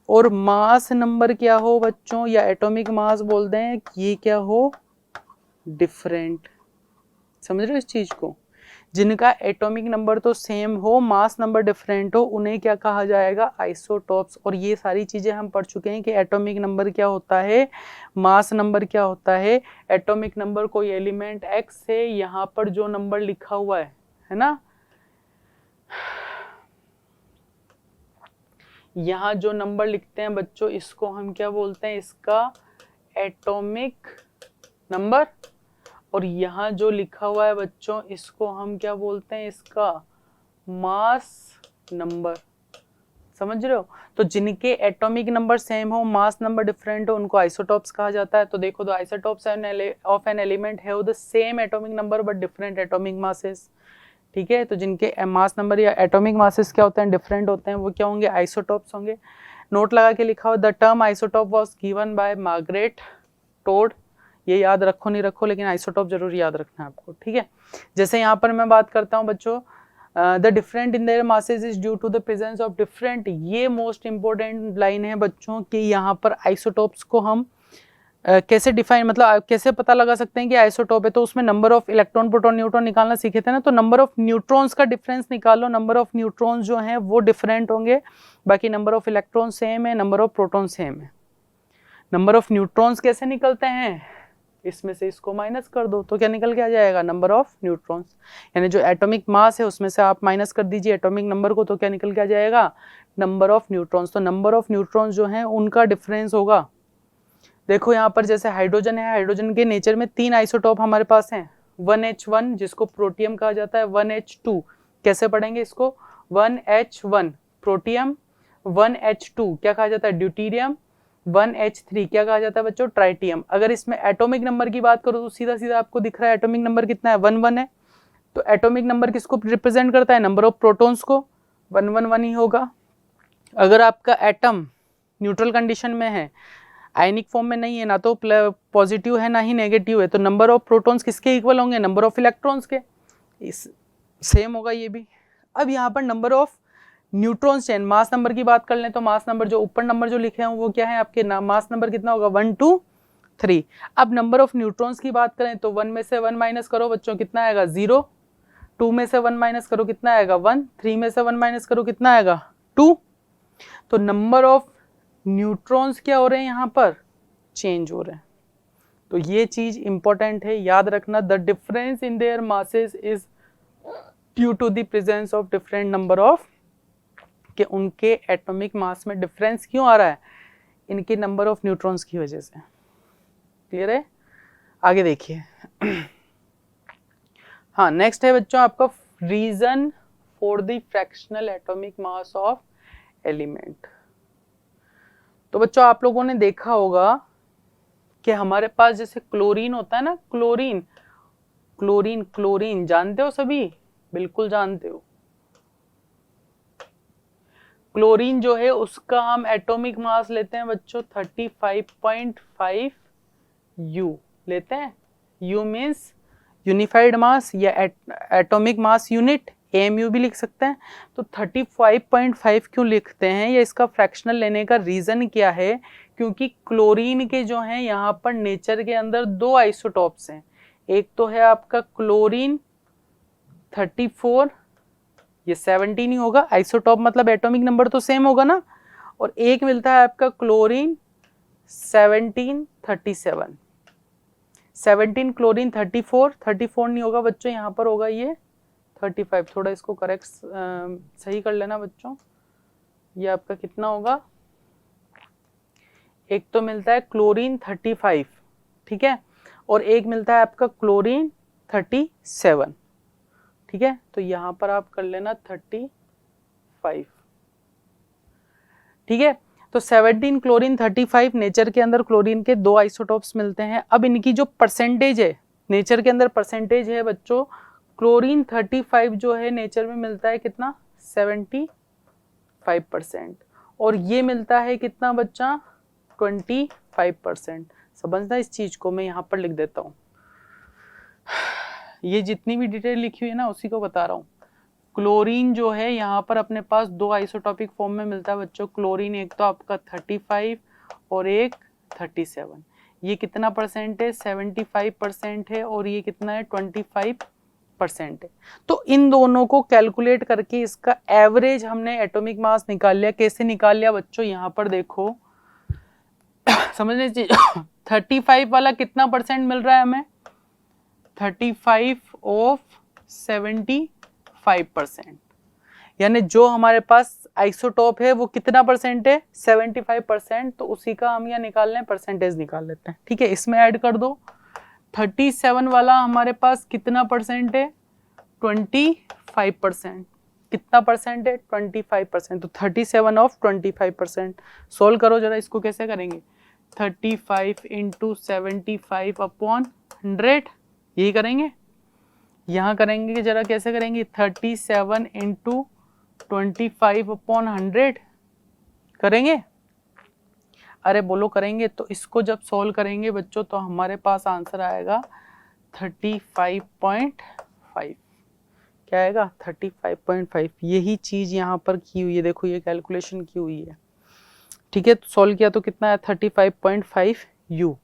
और मास नंबर क्या हो बच्चों? या एटॉमिक मास बोलते हैं, ये क्या हो? डिफरेंट। समझ रहे हो इस चीज को? जिनका एटॉमिक नंबर तो सेम हो, मास नंबर डिफरेंट हो, उन्हें क्या कहा जाएगा? आइसोटॉप्स। और ये सारी चीजें हम पढ़ चुके हैं कि एटॉमिक नंबर क्या होता है, मास नंबर क्या होता है। एटॉमिक नंबर कोई एलिमेंट एक्स है, यहाँ पर जो नंबर लिखा हुआ है ना, यहाँ जो नंबर लिखते हैं बच्चों इसको हम क्या बोलते हैं? इसका एटॉमिक नंबर। और यहाँ जो लिखा हुआ है बच्चों इसको हम क्या बोलते हैं? इसका मास नंबर। समझ रहे हो? तो जिनके एटॉमिक नंबर सेम हो, मास नंबर डिफरेंट हो, उनको आइसोटॉप्स कहा जाता है। तो देखो, the isotopes of an element have the same atomic number but different atomic masses. ठीक है, तो जिनके मास नंबर या एटॉमिक मासेस क्या होते हैं? डिफरेंट होते हैं, वो क्या होंगे? आइसोटॉप्स होंगे। नोट लगा के लिखा हो, the term isotope was given by Margaret Todd. ये याद रखो नहीं रखो, लेकिन आइसोटॉप जरूर याद रखना है आपको। ठीक है, जैसे यहाँ पर मैं बात करता हूँ बच्चों, the different in their masses is due to the presence of different. ये मोस्ट इंपॉर्टेंट लाइन है बच्चों कि यहाँ पर आइसोटॉप्स को हम कैसे डिफाइन, मतलब कैसे पता लगा सकते हैं कि आइसोटॉप है। तो उसमें number of electron proton neutron निकालना सीखे थे ना, तो नंबर ऑफ न्यूट्रॉन्स का डिफरेंस निकालो। नंबर ऑफ न्यूट्रॉन्स जो हैं वो डिफरेंट होंगे, बाकी नंबर ऑफ इलेक्ट्रॉन सेम है, नंबर ऑफ प्रोटॉन सेम है। नंबर ऑफ न्यूट्रॉन्स कैसे निकलते हैं? इसमें से इसको माइनस कर दो तो क्या निकल के आ जाएगा? Number of neutrons. यानी जो एटॉमिक मास है उसमें से आप माइनस कर दीजिए एटॉमिक नंबर को, तो क्या निकल के आ जाएगा? Number of neutrons. तो नंबर ऑफ न्यूट्रॉन्स जो हैं उनका डिफरेंस होगा। देखो यहाँ पर जैसे हाइड्रोजन है, हाइड्रोजन के नेचर में 3 आइसोटॉप हमारे पास हैं। 1H1 जिसको प्रोटियम कहा जाता है, 1H2 कैसे पढ़ेंगे इसको? 1H1 प्रोटियम, 1H2 क्या कहा जाता है? ड्यूटीरियम, 1H3 क्या कहा जाता है बच्चों? ट्राइटियम। अगर इसमें एटॉमिक नंबर की बात करो तो सीधा सीधा आपको दिख रहा है एटॉमिक नंबर कितना है? 1 है। तो एटॉमिक नंबर किसको रिप्रेजेंट करता है? नंबर ऑफ प्रोटॉन्स को। 1 ही होगा। अगर आपका एटम न्यूट्रल कंडीशन में है, आयनिक फॉर्म में नहीं है, ना तो पॉजिटिव है ना ही नेगेटिव है, तो नंबर ऑफ प्रोटॉन्स किसके इक्वल होंगे? नंबर ऑफ इलेक्ट्रॉन्स के। इस सेम होगा ये भी। अब यहाँ पर number of neutrons chain, mass number की बात कर लें तो मास नंबर जो ऊपर नंबर जो लिखे हैं वो क्या है आपके? मास नंबर कितना होगा? 1 2 3। अब नंबर ऑफ न्यूट्रॉन्स की बात करें तो 1 में से 1 माइनस करो बच्चों, कितना आएगा? 0। 2 में से 1 माइनस करो, कितना आएगा? 1। 3 में से 1 माइनस करो, कितना आएगा? 2। तो नंबर ऑफ न्यूट्रॉन्स क्या हो रहे हैं यहाँ पर? चेंज हो रहे हैं। तो ये चीज इंपॉर्टेंट है, याद रखना। The difference in their masses is due to the presence of different number of, कि उनके एटॉमिक मास में डिफरेंस क्यों आ रहा है? इनके नंबर ऑफ न्यूट्रॉन्स की वजह से। क्लियर है? आगे देखिए। हाँ, नेक्स्ट है बच्चों आपका reason for the fractional atomic mass of element. तो बच्चों आप लोगों ने देखा होगा कि हमारे पास जैसे क्लोरीन होता है ना, क्लोरीन क्लोरीन क्लोरीन जानते हो सभी? बिल्कुल जानते हो। क्लोरीन जो है उसका हम एटॉमिक मास लेते हैं बच्चों 35.5 यू लेते हैं। यू मीन्स यूनिफाइड मास या एटॉमिक मास यूनिट, एमयू भी लिख सकते हैं। तो 35.5 क्यों लिखते हैं या इसका फ्रैक्शनल लेने का रीजन क्या है? क्योंकि क्लोरीन के जो हैं यहाँ पर नेचर के अंदर दो आइसोटॉप्स हैं। एक तो है आपका क्लोरीन 34, ये 17 ही होगा, आइसोटॉप मतलब एटॉमिक नंबर तो सेम होगा ना। और एक मिलता है आपका क्लोरीन 1737, 17 क्लोरीन 34 नहीं होगा बच्चों, यहाँ पर होगा ये 35। थोड़ा इसको करेक्ट सही कर लेना बच्चों। ये आपका कितना होगा? एक तो मिलता है क्लोरीन 35, ठीक है, और एक मिलता है आपका क्लोरीन 37, ठीक है। तो यहाँ पर आप कर लेना 35, ठीक है। तो 17 क्लोरीन 35, नेचर के अंदर क्लोरीन के दो आइसोटॉप्स मिलते हैं। अब इनकी जो परसेंटेज है नेचर के अंदर, परसेंटेज है बच्चों, क्लोरीन 35 जो है नेचर में मिलता है कितना? 75%। और ये मिलता है कितना बच्चा? 25%। समझना इस चीज को, मैं यहाँ पर लिख देता हूँ। ये जितनी भी डिटेल लिखी हुई है ना उसी को बता रहा हूँ। क्लोरीन जो है यहाँ पर अपने पास दो आइसोटॉपिक फॉर्म में मिलता है बच्चों। क्लोरीन एक तो आपका 35 और एक 37। ये कितना परसेंट है? 75% है, और ये कितना है? 25% है। तो इन दोनों को कैलकुलेट करके इसका एवरेज हमने एटॉमिक मास निकाल लिया। कैसे निकाल लिया बच्चों? यहाँ पर देखो समझने चाहिए। 35 वाला कितना परसेंट मिल रहा है हमें? 35 ऑफ 75%, यानी जो हमारे पास आइसोटॉप है वो कितना परसेंट है? 75%। तो उसी का हम यहाँ निकाल लें, परसेंटेज निकाल लेते हैं, ठीक है। इसमें ऐड कर दो। 37 वाला हमारे पास कितना परसेंट है? 25%। कितना परसेंट है? 25%। तो 37 ऑफ 25%। सोल्व करो जरा, इसको कैसे करेंगे? 35 इंटू 75 अपॉन 100, यही करेंगे। यहाँ करेंगे कि जरा कैसे करेंगे? 37 इंटू 25 अपॉन 100 करेंगे। अरे बोलो करेंगे। तो इसको जब सॉल्व करेंगे बच्चों तो हमारे पास आंसर आएगा 35.5। क्या आएगा? 35.5। यही चीज यहाँ पर की हुई है, देखो ये कैलकुलेशन की हुई है, ठीक है। तो सॉल्व किया तो कितना है? 35.5 यू।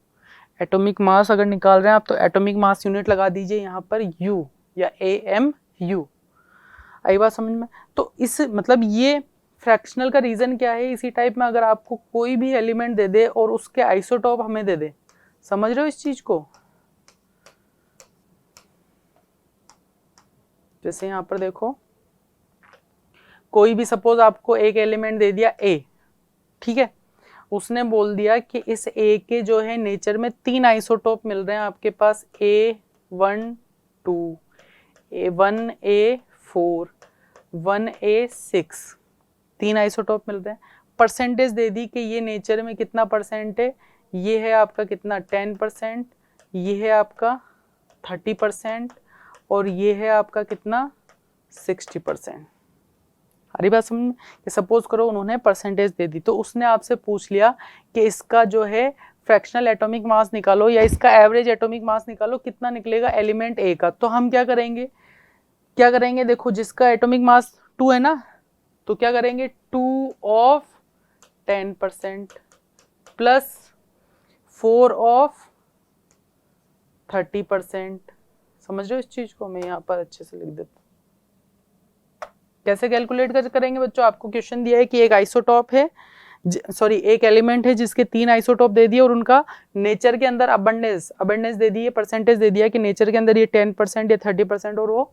एटॉमिक मास अगर निकाल रहे हैं आप तो एटॉमिक मास यूनिट लगा दीजिए यहाँ पर यू या AMU। आई बात समझ में? तो इस मतलब ये फ्रैक्शनल का रीजन क्या है? इसी टाइप में अगर आपको कोई भी एलिमेंट दे दे और उसके आइसोटॉप हमें दे दे, समझ रहे हो इस चीज को? जैसे यहाँ पर देखो, कोई भी सपोज आपको एक एलिमेंट दे दिया A, ठीक है, उसने बोल दिया कि इस A के जो है नेचर में 3 आइसोटॉप मिल रहे हैं आपके पास, A12, A1A4, 1A6, 3 आइसोटॉप मिल रहे हैं। परसेंटेज दे दी कि ये नेचर में कितना परसेंट है? ये है आपका कितना? 10%, ये है आपका 30%, और ये है आपका कितना? 60%। हरी बात समझ में? कि सपोज करो उन्होंने परसेंटेज दे दी, तो उसने आपसे पूछ लिया कि इसका जो है फ्रैक्शनल एटॉमिक मास निकालो या इसका एवरेज एटॉमिक मास निकालो, कितना निकलेगा एलिमेंट ए का। तो हम क्या करेंगे? देखो जिसका एटॉमिक मास 2 है ना, तो क्या करेंगे? 2 ऑफ 10% प्लस 4 ऑफ 30%। समझ रहे हो इस चीज को? मैं यहाँ पर अच्छे से लिख देता हूँ। कैसे कैलकुलेट करेंगे बच्चों? आपको क्वेश्चन दिया है कि एक आइसोटॉप है, सॉरी एक एलिमेंट है जिसके 3 आइसोटॉप दे दिए और उनका नेचर के अंदर अबंडेंस दे दी है, परसेंटेज दे दिया कि नेचर के अंदर ये 10% या 30% और वो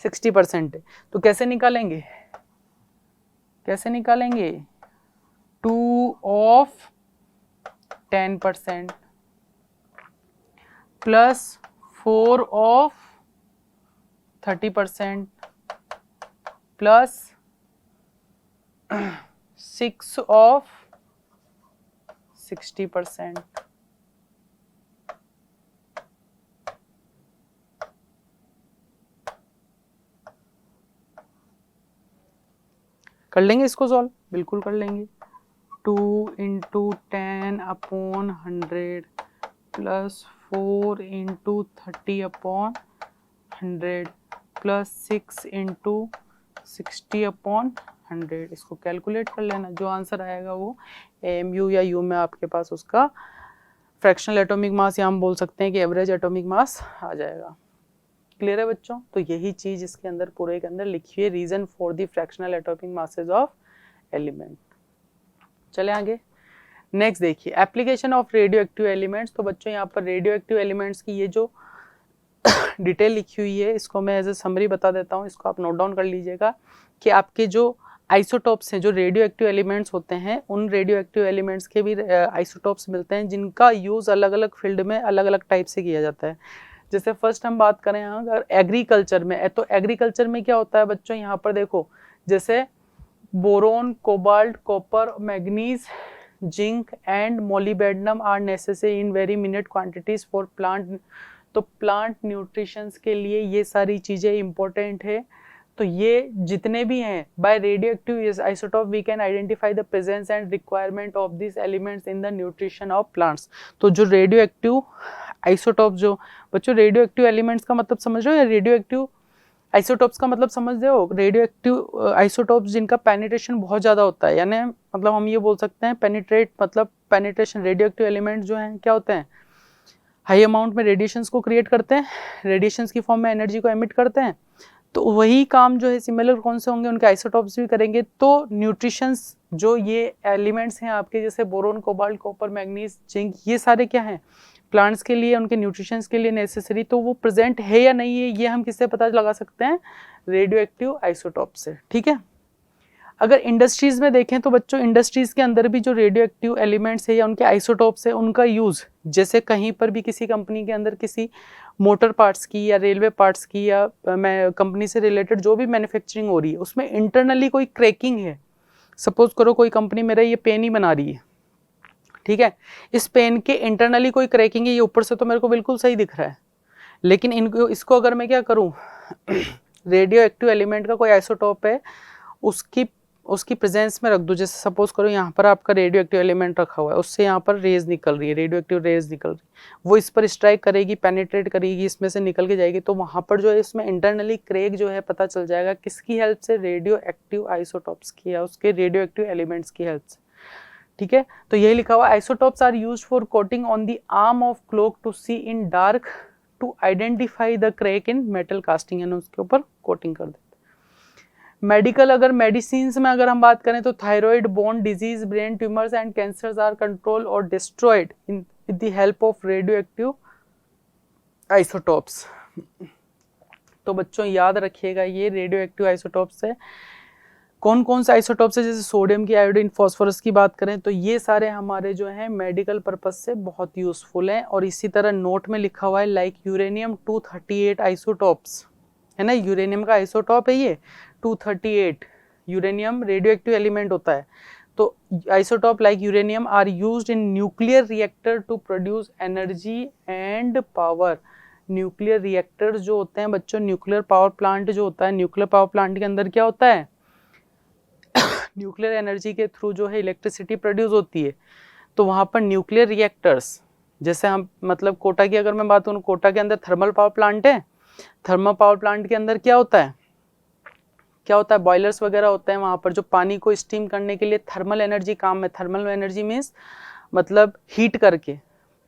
60% है। तो कैसे निकालेंगे? 2 of 10% plus 4 of 30% plus 6 of 60%। कर लेंगे इसको सॉल्व, बिल्कुल कर लेंगे। 2 × 10/100 प्लस 4 × 30/100 प्लस 6 × 60/100। इसको कैलकुलेट कर लेना, जो आंसर आएगा वो AMU या U में आपके पास उसका फ्रैक्शनल एटॉमिक मास, या हम बोल सकते हैं कि एवरेज एटॉमिक मास आ जाएगा। क्लियर है बच्चों? तो यही चीज इसके अंदर पूरे के अंदर लिखी है, reason for the fractional atomic masses of element. चले आगे, नेक्स्ट देखिए application of radio active elements. तो बच्चों यहाँ पर रेडियो एक्टिव एलिमेंट्स की ये जो डिटेल लिखी हुई है इसको मैं एज ए समरी बता देता हूँ, इसको आप नोट डाउन कर लीजिएगा कि आपके जो आइसोटॉप्स हैं, जो रेडियो एक्टिव एलिमेंट्स होते हैं, उन रेडियो एक्टिव एलिमेंट्स के भी आइसोटॉप्स मिलते हैं जिनका यूज़ अलग अलग फील्ड में अलग अलग टाइप से किया जाता है। जैसे फर्स्ट हम बात करें यहाँ अगर एग्रीकल्चर में, तो एग्रीकल्चर में क्या होता है बच्चों, यहाँ पर देखो जैसे boron, cobalt, copper, manganese, zinc and molybdenum are necessary in very minute quantities for plant. तो प्लांट न्यूट्रिशंस के लिए ये सारी चीज़ें इंपॉर्टेंट है। तो ये जितने भी हैं, by radioactive isotope we can identify the presence and requirement of this elements in the nutrition of plants. तो जो रेडियो एक्टिव आइसोटॉप, जो बच्चों रेडियो एक्टिव एलिमेंट्स का मतलब समझ रहे हो या रेडियो एक्टिव आइसोटॉप्स का मतलब समझ रहे हो? रेडियो एक्टिव आइसोटॉप्स जिनका पेनिट्रेशन बहुत ज़्यादा होता है, यानी मतलब हम ये बोल सकते हैं पेनिट्रेट मतलब पेनिट्रेशन, रेडियो एक्टिव एलिमेंट्स जो हैं क्या होते हैं, हाई अमाउंट में रेडिएशंस को क्रिएट करते हैं, रेडिएशंस की फॉर्म में एनर्जी को एमिट करते हैं। तो वही काम जो है सिमिलर कौन से होंगे, उनके आइसोटॉप्स भी करेंगे। तो न्यूट्रिशंस जो ये एलिमेंट्स हैं आपके, जैसे boron, cobalt, copper, manganese, zinc, ये सारे क्या हैं प्लांट्स के लिए, उनके न्यूट्रिशंस के लिए नेसेसरी। तो वो प्रेजेंट है या नहीं है, ये हम किससे पता लगा सकते हैं, रेडियो एक्टिव आइसोटॉप से। ठीक है, अगर इंडस्ट्रीज में देखें तो बच्चों इंडस्ट्रीज के अंदर भी जो रेडियो एक्टिव एलिमेंट्स है या उनके आइसोटॉप्स है, उनका यूज़ जैसे कहीं पर भी किसी कंपनी के अंदर किसी मोटर पार्ट्स की या रेलवे पार्ट्स की या कंपनी से रिलेटेड जो भी मैन्युफैक्चरिंग हो रही है, उसमें इंटरनली कोई क्रैकिंग है, सपोज करो कोई कंपनी मेरा ये पेन ही बना रही है, ठीक है, इस पेन के इंटरनली कोई क्रैकिंग है, ये ऊपर से तो मेरे को बिल्कुल सही दिख रहा है, लेकिन इसको अगर मैं क्या करूं रेडियो एक्टिव एलिमेंट का कोई आइसोटॉप है उसकी प्रेजेंस में रख दूं, जैसे सपोज करो यहाँ पर आपका रेडियो एक्टिव एलिमेंट रखा हुआ है, उससे यहाँ पर रेज निकल रही है, रेडियो एक्टिव रेज निकल रही है, वो इस पर स्ट्राइक करेगी, पेनिट्रेट करेगी, इसमें से निकल के जाएगी, तो वहाँ पर जो है इसमें इंटरनली क्रैक जो है पता चल जाएगा, किसकी हेल्प से, रेडियो एक्टिव आइसोटॉप्स की या उसके रेडियो एक्टिव एलिमेंट्स की हेल्प से। ठीक है, तो यही लिखा हुआ, isotopes are used for coating on the arm of clock to see in dark to identify the crack in metal casting, यानी उसके ऊपर कोटिंग कर देते। मेडिकल, अगर मेडिसिन में अगर हम बात करें तो thyroid, bone disease, brain tumours and cancers are control और destroyed in with the help of radio active isotopes. तो बच्चों याद रखिएगा, ये रेडियो एक्टिव आइसोटॉप्स है। कौन कौन से आइसोटॉप्स है, जैसे सोडियम की, आयोडीन, फास्फोरस की बात करें तो ये सारे हमारे जो हैं मेडिकल पर्पस से बहुत यूजफुल हैं। और इसी तरह नोट में लिखा हुआ है लाइक यूरेनियम 238 आइसोटॉप्स, है ना, यूरेनियम का आइसोटॉप है ये 238, यूरेनियम रेडियो एक्टिव एलिमेंट होता है। तो isotope like uranium are used in nuclear reactor to produce energy and power. Nuclear reactors जो होते हैं बच्चों, न्यूक्लियर पावर प्लांट जो होता है, न्यूक्लियर पावर प्लांट के अंदर क्या होता है, न्यूक्लियर एनर्जी के थ्रू जो है इलेक्ट्रिसिटी प्रोड्यूस होती है। तो वहाँ पर न्यूक्लियर रिएक्टर्स, जैसे हम मतलब कोटा की अगर मैं बात करूँ, कोटा के अंदर थर्मल पावर प्लांट है, थर्मल पावर प्लांट के अंदर क्या होता है, बॉयलर्स वगैरह होते हैं, वहाँ पर जो पानी को स्टीम करने के लिए थर्मल एनर्जी काम में, थर्मल एनर्जी मीन्स मतलब हीट करके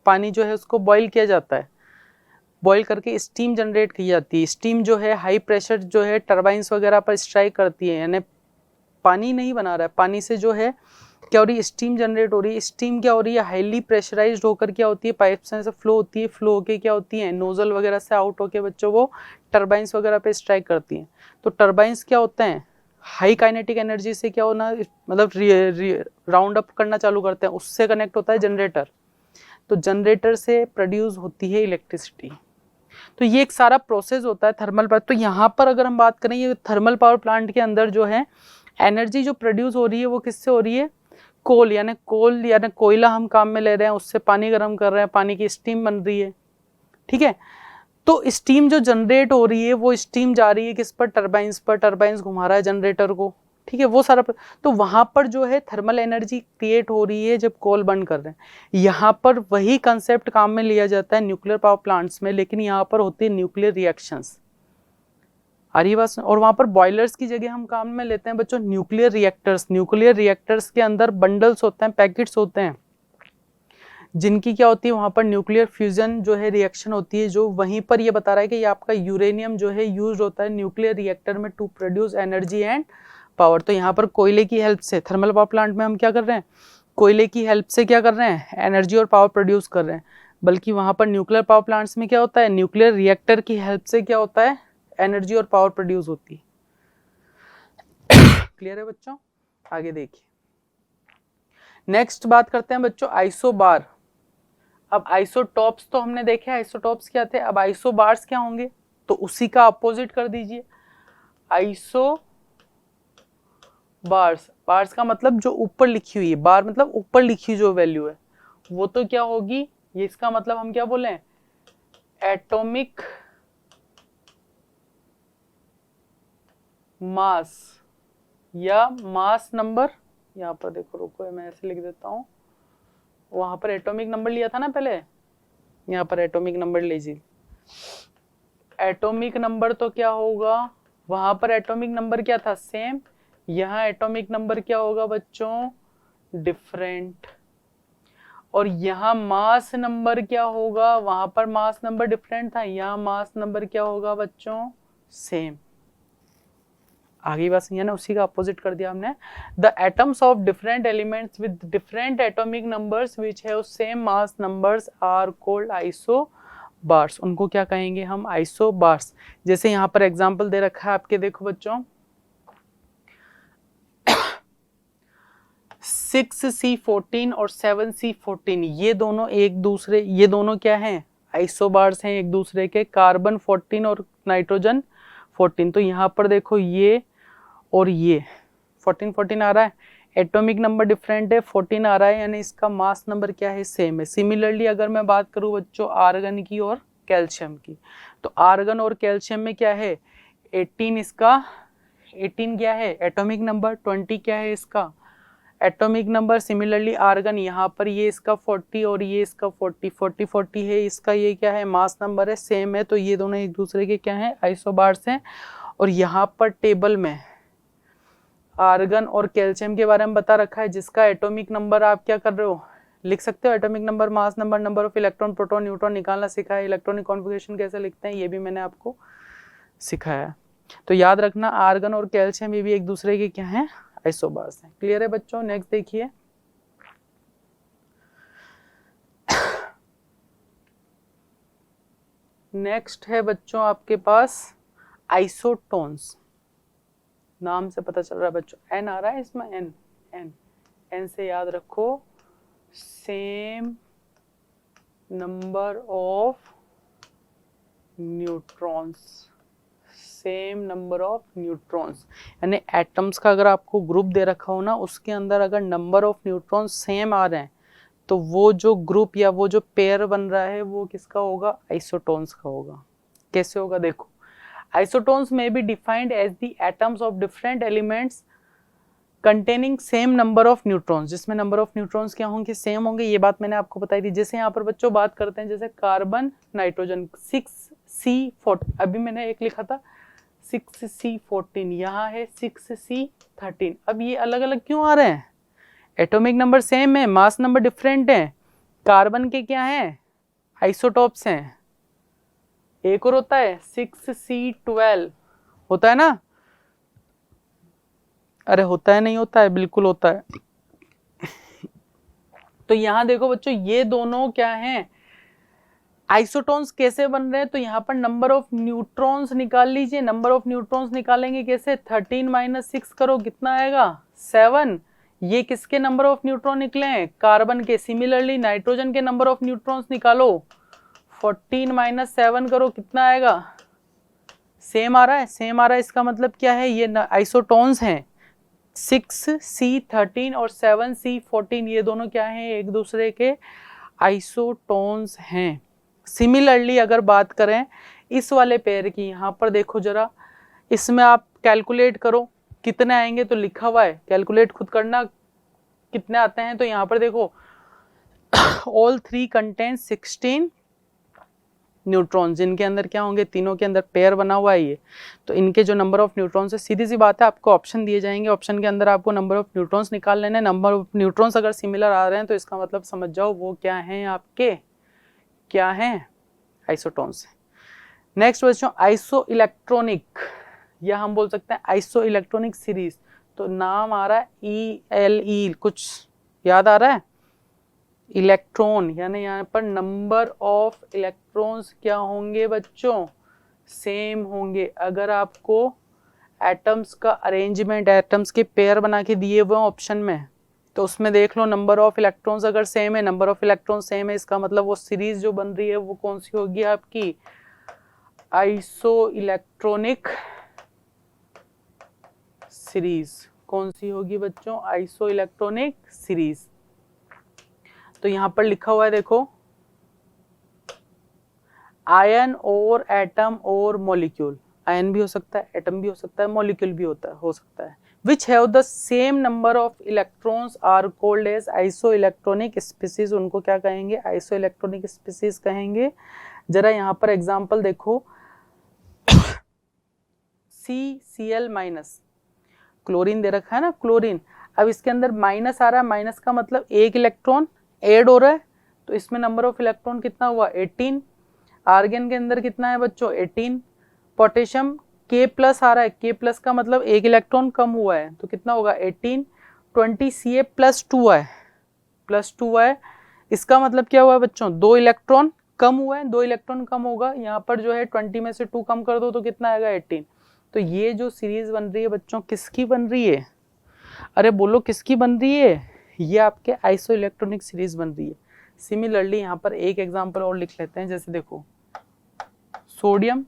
पानी जो है उसको बॉयल किया जाता है, बॉयल करके स्टीम जनरेट की जाती है। स्टीम जो है हाई प्रेशर जो है टरबाइंस वगैरह पर स्ट्राइक करती है, यानी पानी नहीं बना रहा है, पानी से जो है क्या हो रही है, स्टीम जनरेट हो रही है। स्टीम क्या हो रही है, हाईली प्रेशराइज्ड होकर क्या होती है, पाइप से फ्लो होती है, फ्लो होके क्या होती है, नोजल वगैरह से आउट होके बच्चों वो टरबाइंस वगैरह पे स्ट्राइक करती हैं। तो टरबाइंस क्या होते हैं, हाई काइनेटिक एनर्जी से क्या होना, मतलब राउंड अप करना चालू करते हैं, उससे कनेक्ट होता है जनरेटर, तो जनरेटर से प्रोड्यूस होती है इलेक्ट्रिसिटी। तो ये एक सारा प्रोसेस होता है थर्मल पावर। तो यहाँ पर अगर हम बात करें, ये थर्मल पावर प्लांट के अंदर जो है एनर्जी जो प्रोड्यूस हो रही है वो किससे हो रही है, कोल यानी कोयला हम काम में ले रहे हैं, उससे पानी गर्म कर रहे हैं, पानी की स्टीम बन रही है, ठीक है। तो स्टीम जो जनरेट हो रही है वो स्टीम जा रही है किस पर, टरबाइंस पर, टरबाइंस घुमा रहा है जनरेटर को, ठीक है, वो सारा। तो वहां पर जो है थर्मल एनर्जी क्रिएट हो रही है जब कोल बर्न कर रहे हैं। यहाँ पर वही कंसेप्ट काम में लिया जाता है न्यूक्लियर पावर प्लांट्स में, लेकिन यहाँ पर होती है न्यूक्लियर रिएक्शंस। आ रही है बात? और वहां पर बॉयलर्स की जगह हम काम में लेते हैं बच्चों न्यूक्लियर रिएक्टर्स। न्यूक्लियर रिएक्टर्स के अंदर बंडल्स होते हैं, पैकेट्स होते हैं, जिनकी क्या होती है वहां पर न्यूक्लियर फ्यूजन जो है रिएक्शन होती है, जो वहीं पर ये बता रहा है कि ये आपका यूरेनियम जो है यूज होता है न्यूक्लियर रिएक्टर में to produce energy and power. तो यहाँ पर कोयले की हेल्प से, थर्मल पावर प्लांट में हम क्या कर रहे हैं, कोयले की हेल्प से क्या कर रहे हैं, एनर्जी और पावर प्रोड्यूस कर रहे हैं। बल्कि वहां पर न्यूक्लियर पावर प्लांट्स में क्या होता है, न्यूक्लियर रिएक्टर की हेल्प से क्या होता है, एनर्जी और पावर प्रोड्यूस होती है। क्लियर है बच्चों? आगे देखिए, नेक्स्ट बात करते हैं बच्चों आइसोबार। अब आइसोटॉप्स तो हमने देखे, आइसोटॉप्स क्या थे, अब आइसोबार्स क्या होंगे, तो उसी का अपोजिट कर दीजिए। आइसो बार्स का मतलब जो ऊपर लिखी हुई है, बार मतलब ऊपर लिखी जो वैल्यू है वो तो क्या होगी, ये इसका मतलब हम क्या बोले, एटॉमिक मास या मास नंबर। यहाँ पर देखो, रुको मैं ऐसे लिख देता हूँ, वहां पर एटॉमिक नंबर लिया था ना पहले, यहाँ पर एटॉमिक नंबर लीजिए। एटॉमिक नंबर तो क्या होगा, वहां पर एटॉमिक नंबर क्या था, सेम। यहाँ एटॉमिक नंबर क्या होगा बच्चों, डिफरेंट। और यहाँ मास नंबर क्या होगा, वहां पर मास नंबर डिफरेंट था, यहाँ मास नंबर क्या होगा बच्चों, सेम। आगे बात है ना, उसी का अपोजिट कर दिया हमने। The atoms of different elements with different atomic numbers which have same mass numbers are called isobars. उनको क्या कहेंगे हम, आइसोबार्स। जैसे यहाँ पर एग्जांपल दे रखा है आपके, देखो बच्चों 6C14 और 7C14, ये दोनों एक दूसरे, ये दोनों क्या हैं, आइसोबार्स हैं एक दूसरे के, कार्बन 14 और नाइट्रोजन 14। तो यहाँ पर देखो ये और ये 14 आ रहा है, एटॉमिक नंबर डिफरेंट है, 14 आ रहा है, यानी इसका मास नंबर क्या है, सेम है। सिमिलरली अगर मैं बात करूं बच्चों आर्गन की और कैल्शियम की, तो आर्गन और कैल्शियम में क्या है, 18 इसका, 18 क्या है एटॉमिक नंबर, 20 क्या है इसका एटॉमिक नंबर। सिमिलरली आर्गन यहाँ पर ये इसका 40 और ये इसका 40 है, इसका ये क्या है, मास नंबर है, सेम है। तो ये दोनों एक दूसरे के क्या हैं, आइसोबार्स हैं। और यहाँ पर टेबल में आर्गन और कैल्शियम के बारे में बता रखा है, जिसका एटॉमिक नंबर आप क्या कर रहे हो, लिख सकते हो। Atomic number, mass number, number of electron, proton, neutron निकालना सिखाया, इलेक्ट्रॉनिक कॉन्फ़िगरेशन कैसे लिखते हैं ये भी मैंने आपको सिखाया। तो याद रखना आर्गन और कैल्शियम ये भी एक दूसरे के क्या हैं, आइसोबार्स हैं। क्लियर है बच्चों? नेक्स्ट देखिए, नेक्स्ट है बच्चों आपके पास आइसोटोन्स। नाम से पता चल रहा है बच्चों, एन आ रहा है इसमें, एन एन एन से याद रखो, same number of neutrons, same number of neutrons. यानी एटम्स का अगर आपको ग्रुप दे रखा हो ना, उसके अंदर अगर नंबर ऑफ न्यूट्रॉन्स सेम आ रहे हैं, तो वो जो ग्रुप या वो जो पेयर बन रहा है वो किसका होगा, आइसोटोन्स का होगा। कैसे होगा देखो, isotones may be defined as the atoms of different elements containing same number of neutrons, जिसमें नंबर ऑफ न्यूट्रॉन्स क्या होंगे, सेम होंगे। ये बात मैंने आपको बताई थी। जैसे यहाँ पर बच्चों बात करते हैं, जैसे कार्बन नाइट्रोजन 6C14, अभी मैंने एक लिखा था 6C14, यहाँ है 6C13। अब ये अलग अलग क्यों आ रहे हैं, एटॉमिक नंबर सेम है, मास नंबर डिफरेंट है। कार्बन के क्या है, आइसोटॉप्स हैं। एक और होता है 6C12, होता है ना, अरे होता है नहीं होता है, बिल्कुल होता है। तो यहां देखो बच्चों, ये दोनों क्या हैं, आइसोटोन्स कैसे बन रहे हैं, तो यहाँ पर नंबर ऑफ न्यूट्रॉन्स निकाल लीजिए। नंबर ऑफ न्यूट्रॉन्स निकालेंगे कैसे, 13 - 6 करो, कितना आएगा 7। ये किसके नंबर ऑफ न्यूट्रॉन निकले हैं, कार्बन के। सिमिलरली नाइट्रोजन के नंबर ऑफ न्यूट्रॉन्स निकालो, 14 - 7 करो, कितना आएगा, सेम आ रहा है, सेम आ रहा है। इसका मतलब क्या है, ये आइसोटोन्स हैं। 6C13 और 7C14 ये दोनों क्या हैं, एक दूसरे के आइसोटोन्स हैं। सिमिलरली अगर बात करें इस वाले पेयर की, यहाँ पर देखो जरा, इसमें आप कैलकुलेट करो कितने आएंगे, तो लिखा हुआ है, कैलकुलेट खुद करना कितने आते हैं। तो यहाँ पर देखो ऑल 3 कंटेन 16 न्यूट्रॉन्स, जिनके अंदर क्या होंगे, तीनों के अंदर पेयर बना हुआ है ये, तो इनके जो नंबर ऑफ न्यूट्रॉन्स है, सीधी सी बात है, आपको ऑप्शन दिए जाएंगे, ऑप्शन के अंदर आपको नंबर ऑफ न्यूट्रॉन्स निकाल लेने। नंबर ऑफ न्यूट्रॉन्स अगर सिमिलर आ रहे हैं तो इसका मतलब समझ जाओ वो क्या हैं, आपके क्या हैं, आइसोटोन्स हैं। नेक्स्ट बच्चों आइसो इलेक्ट्रॉनिक, या हम बोल सकते हैं आइसो इलेक्ट्रॉनिक सीरीज, तो नाम आ रहा है ELE, कुछ याद आ रहा है, इलेक्ट्रॉन, यानी यहाँ पर नंबर ऑफ इलेक्ट्रॉन्स क्या होंगे बच्चों, सेम होंगे। अगर आपको एटम्स का अरेंजमेंट, एटम्स के पेयर बना के दिए हुए ऑप्शन में, तो उसमें देख लो नंबर ऑफ इलेक्ट्रॉन्स अगर सेम है, नंबर ऑफ इलेक्ट्रॉन सेम है, इसका मतलब वो सीरीज जो बन रही है वो कौन सी होगी, आपकी आइसो इलेक्ट्रॉनिक सीरीज। कौन सी होगी बच्चों, आइसो इलेक्ट्रॉनिक सीरीज। तो यहां पर लिखा हुआ है देखो, आयन और एटम और मॉलिक्यूल, आयन भी हो सकता है, एटम भी हो सकता है, मॉलिक्यूल भी हो सकता है, which have the same number of electrons are called as isoelectronic species, उनको क्या कहेंगे, isoelectronic species कहेंगे। जरा यहाँ पर एग्जांपल देखो, CCl माइनस, क्लोरीन दे रखा है ना, क्लोरीन, अब इसके अंदर माइनस आ रहा है, माइनस का मतलब एक इलेक्ट्रॉन ऐड हो रहा है, तो इसमें नंबर ऑफ इलेक्ट्रॉन कितना हुआ, 18। आर्गन के अंदर कितना है बच्चों, 18। पोटेशियम K प्लस आ रहा है, K प्लस का मतलब एक इलेक्ट्रॉन कम हुआ है, तो कितना होगा 18। 20 Ca प्लस 2 है, प्लस 2 है, इसका मतलब क्या हुआ है बच्चों, 2 इलेक्ट्रॉन कम हुआ है, 2 इलेक्ट्रॉन कम होगा, यहाँ पर जो है 20 में से 2 कम कर दो तो कितना आएगा 18। तो ये जो सीरीज बन रही है बच्चों, किसकी बन रही है, अरे बोलो किसकी बन रही है, ये आपके आइसो इलेक्ट्रॉनिक सीरीज बन रही है। सिमिलरली यहाँ पर एक एग्जांपल और लिख लेते हैं, जैसे देखो सोडियम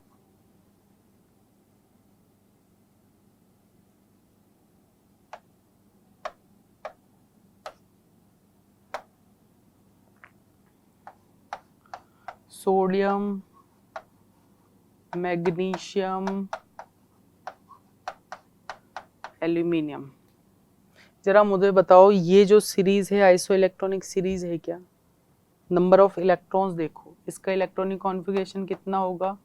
सोडियम, मैग्नीशियम, एल्यूमिनियम। जरा मुझे बताओ ये जो सीरीज है आइसो इलेक्ट्रॉनिक सीरीज है क्या, नंबर ऑफ इलेक्ट्रॉन्स देखो, इसका इलेक्ट्रॉनिक कॉन्फ़िगरेशन कितना होगा,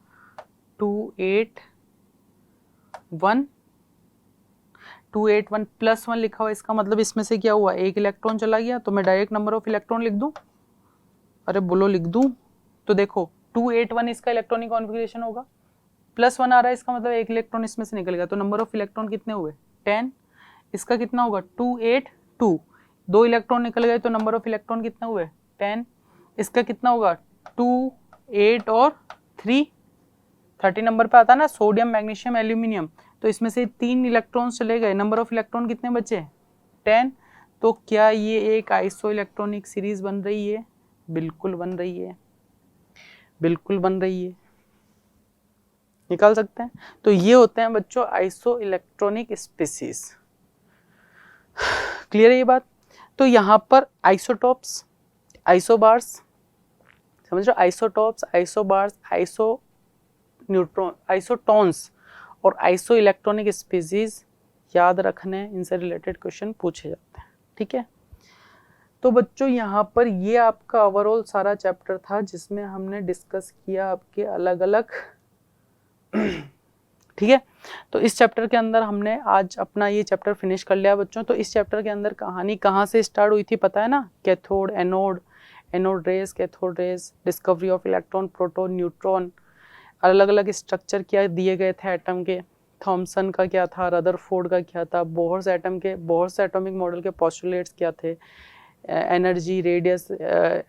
281 281 प्लस 1 लिखा हुआ, इसका मतलब इसमें से क्या हुआ, एक इलेक्ट्रॉन चला गया, तो मैं डायरेक्ट नंबर ऑफ इलेक्ट्रॉन लिख दूं, अरे बोलो लिख दूं, तो देखो 281 इसका इलेक्ट्रॉनिक कॉन्फ़िगरेशन होगा, प्लस 1 आ रहा है, इसका मतलब एक इलेक्ट्रॉन इसमें से निकल गया, तो नंबर ऑफ इलेक्ट्रॉन कितने हुए 10। इसका कितना होगा 282, 2 इलेक्ट्रॉन निकल गए, तो नंबर ऑफ इलेक्ट्रॉन कितने हुए 10। इसका कितना होगा 2 8 और 3 30 नंबर पे आता है ना, सोडियम, मैग्नीशियम, एल्यूमिनियम, तो इसमें से 3 इलेक्ट्रॉन चले गए, नंबर ऑफ इलेक्ट्रॉन कितने बचे 10। तो क्या ये एक आइसो इलेक्ट्रॉनिक सीरीज बन रही है, बिल्कुल बन रही है, बिल्कुल बन रही है, निकाल सकते हैं। तो ये होते हैं बच्चों आइसो इलेक्ट्रॉनिक स्पीसीज। क्लियर है ये बात। तो यहाँ पर आइसोटॉप्स, आइसोबार्स, समझ रहे हो, isotopes, isobars, iso neutron, isotones और आइसो इलेक्ट्रॉनिक स्पीसीज याद रखने, इनसे रिलेटेड क्वेश्चन पूछे जाते हैं, ठीक है। तो बच्चों यहाँ पर ये आपका ओवरऑल सारा चैप्टर था जिसमें हमने डिस्कस किया आपके अलग अलग ठीक है। तो इस चैप्टर के अंदर हमने आज अपना ये चैप्टर फिनिश कर लिया बच्चों। तो इस चैप्टर के अंदर कहानी कहाँ से स्टार्ट हुई थी पता है ना, cathode, anode, anode rays, cathode rays, discovery of electron, proton, neutron, अलग अलग स्ट्रक्चर क्या दिए गए थे एटम के, थॉमसन का क्या था, रदरफोर्ड का क्या था, बोहर्स एटम के, बोहर्स एटॉमिक मॉडल के पोस्टुलेट्स क्या थे, एनर्जी, रेडियस,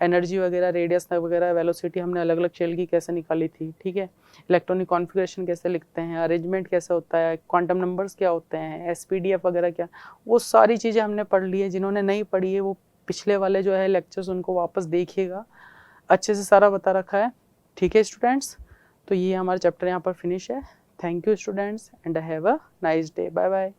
एनर्जी वगैरह, रेडियस वगैरह, वेलोसिटी हमने अलग अलग शेल की कैसे निकाली थी, ठीक है। इलेक्ट्रॉनिक कॉन्फ़िगरेशन कैसे लिखते हैं, अरेंजमेंट कैसे होता है, क्वांटम नंबर्स क्या होते हैं, SPDF वगैरह क्या, वो सारी चीज़ें हमने पढ़ ली है। जिन्होंने नहीं पढ़ी है वो पिछले वाले जो है लेक्चर्स उनको वापस देखिएगा, अच्छे से सारा बता रखा है, ठीक है स्टूडेंट्स। तो ये हमारा चैप्टर यहाँ पर फिनिश है। Thank you students and have a nice day, bye bye.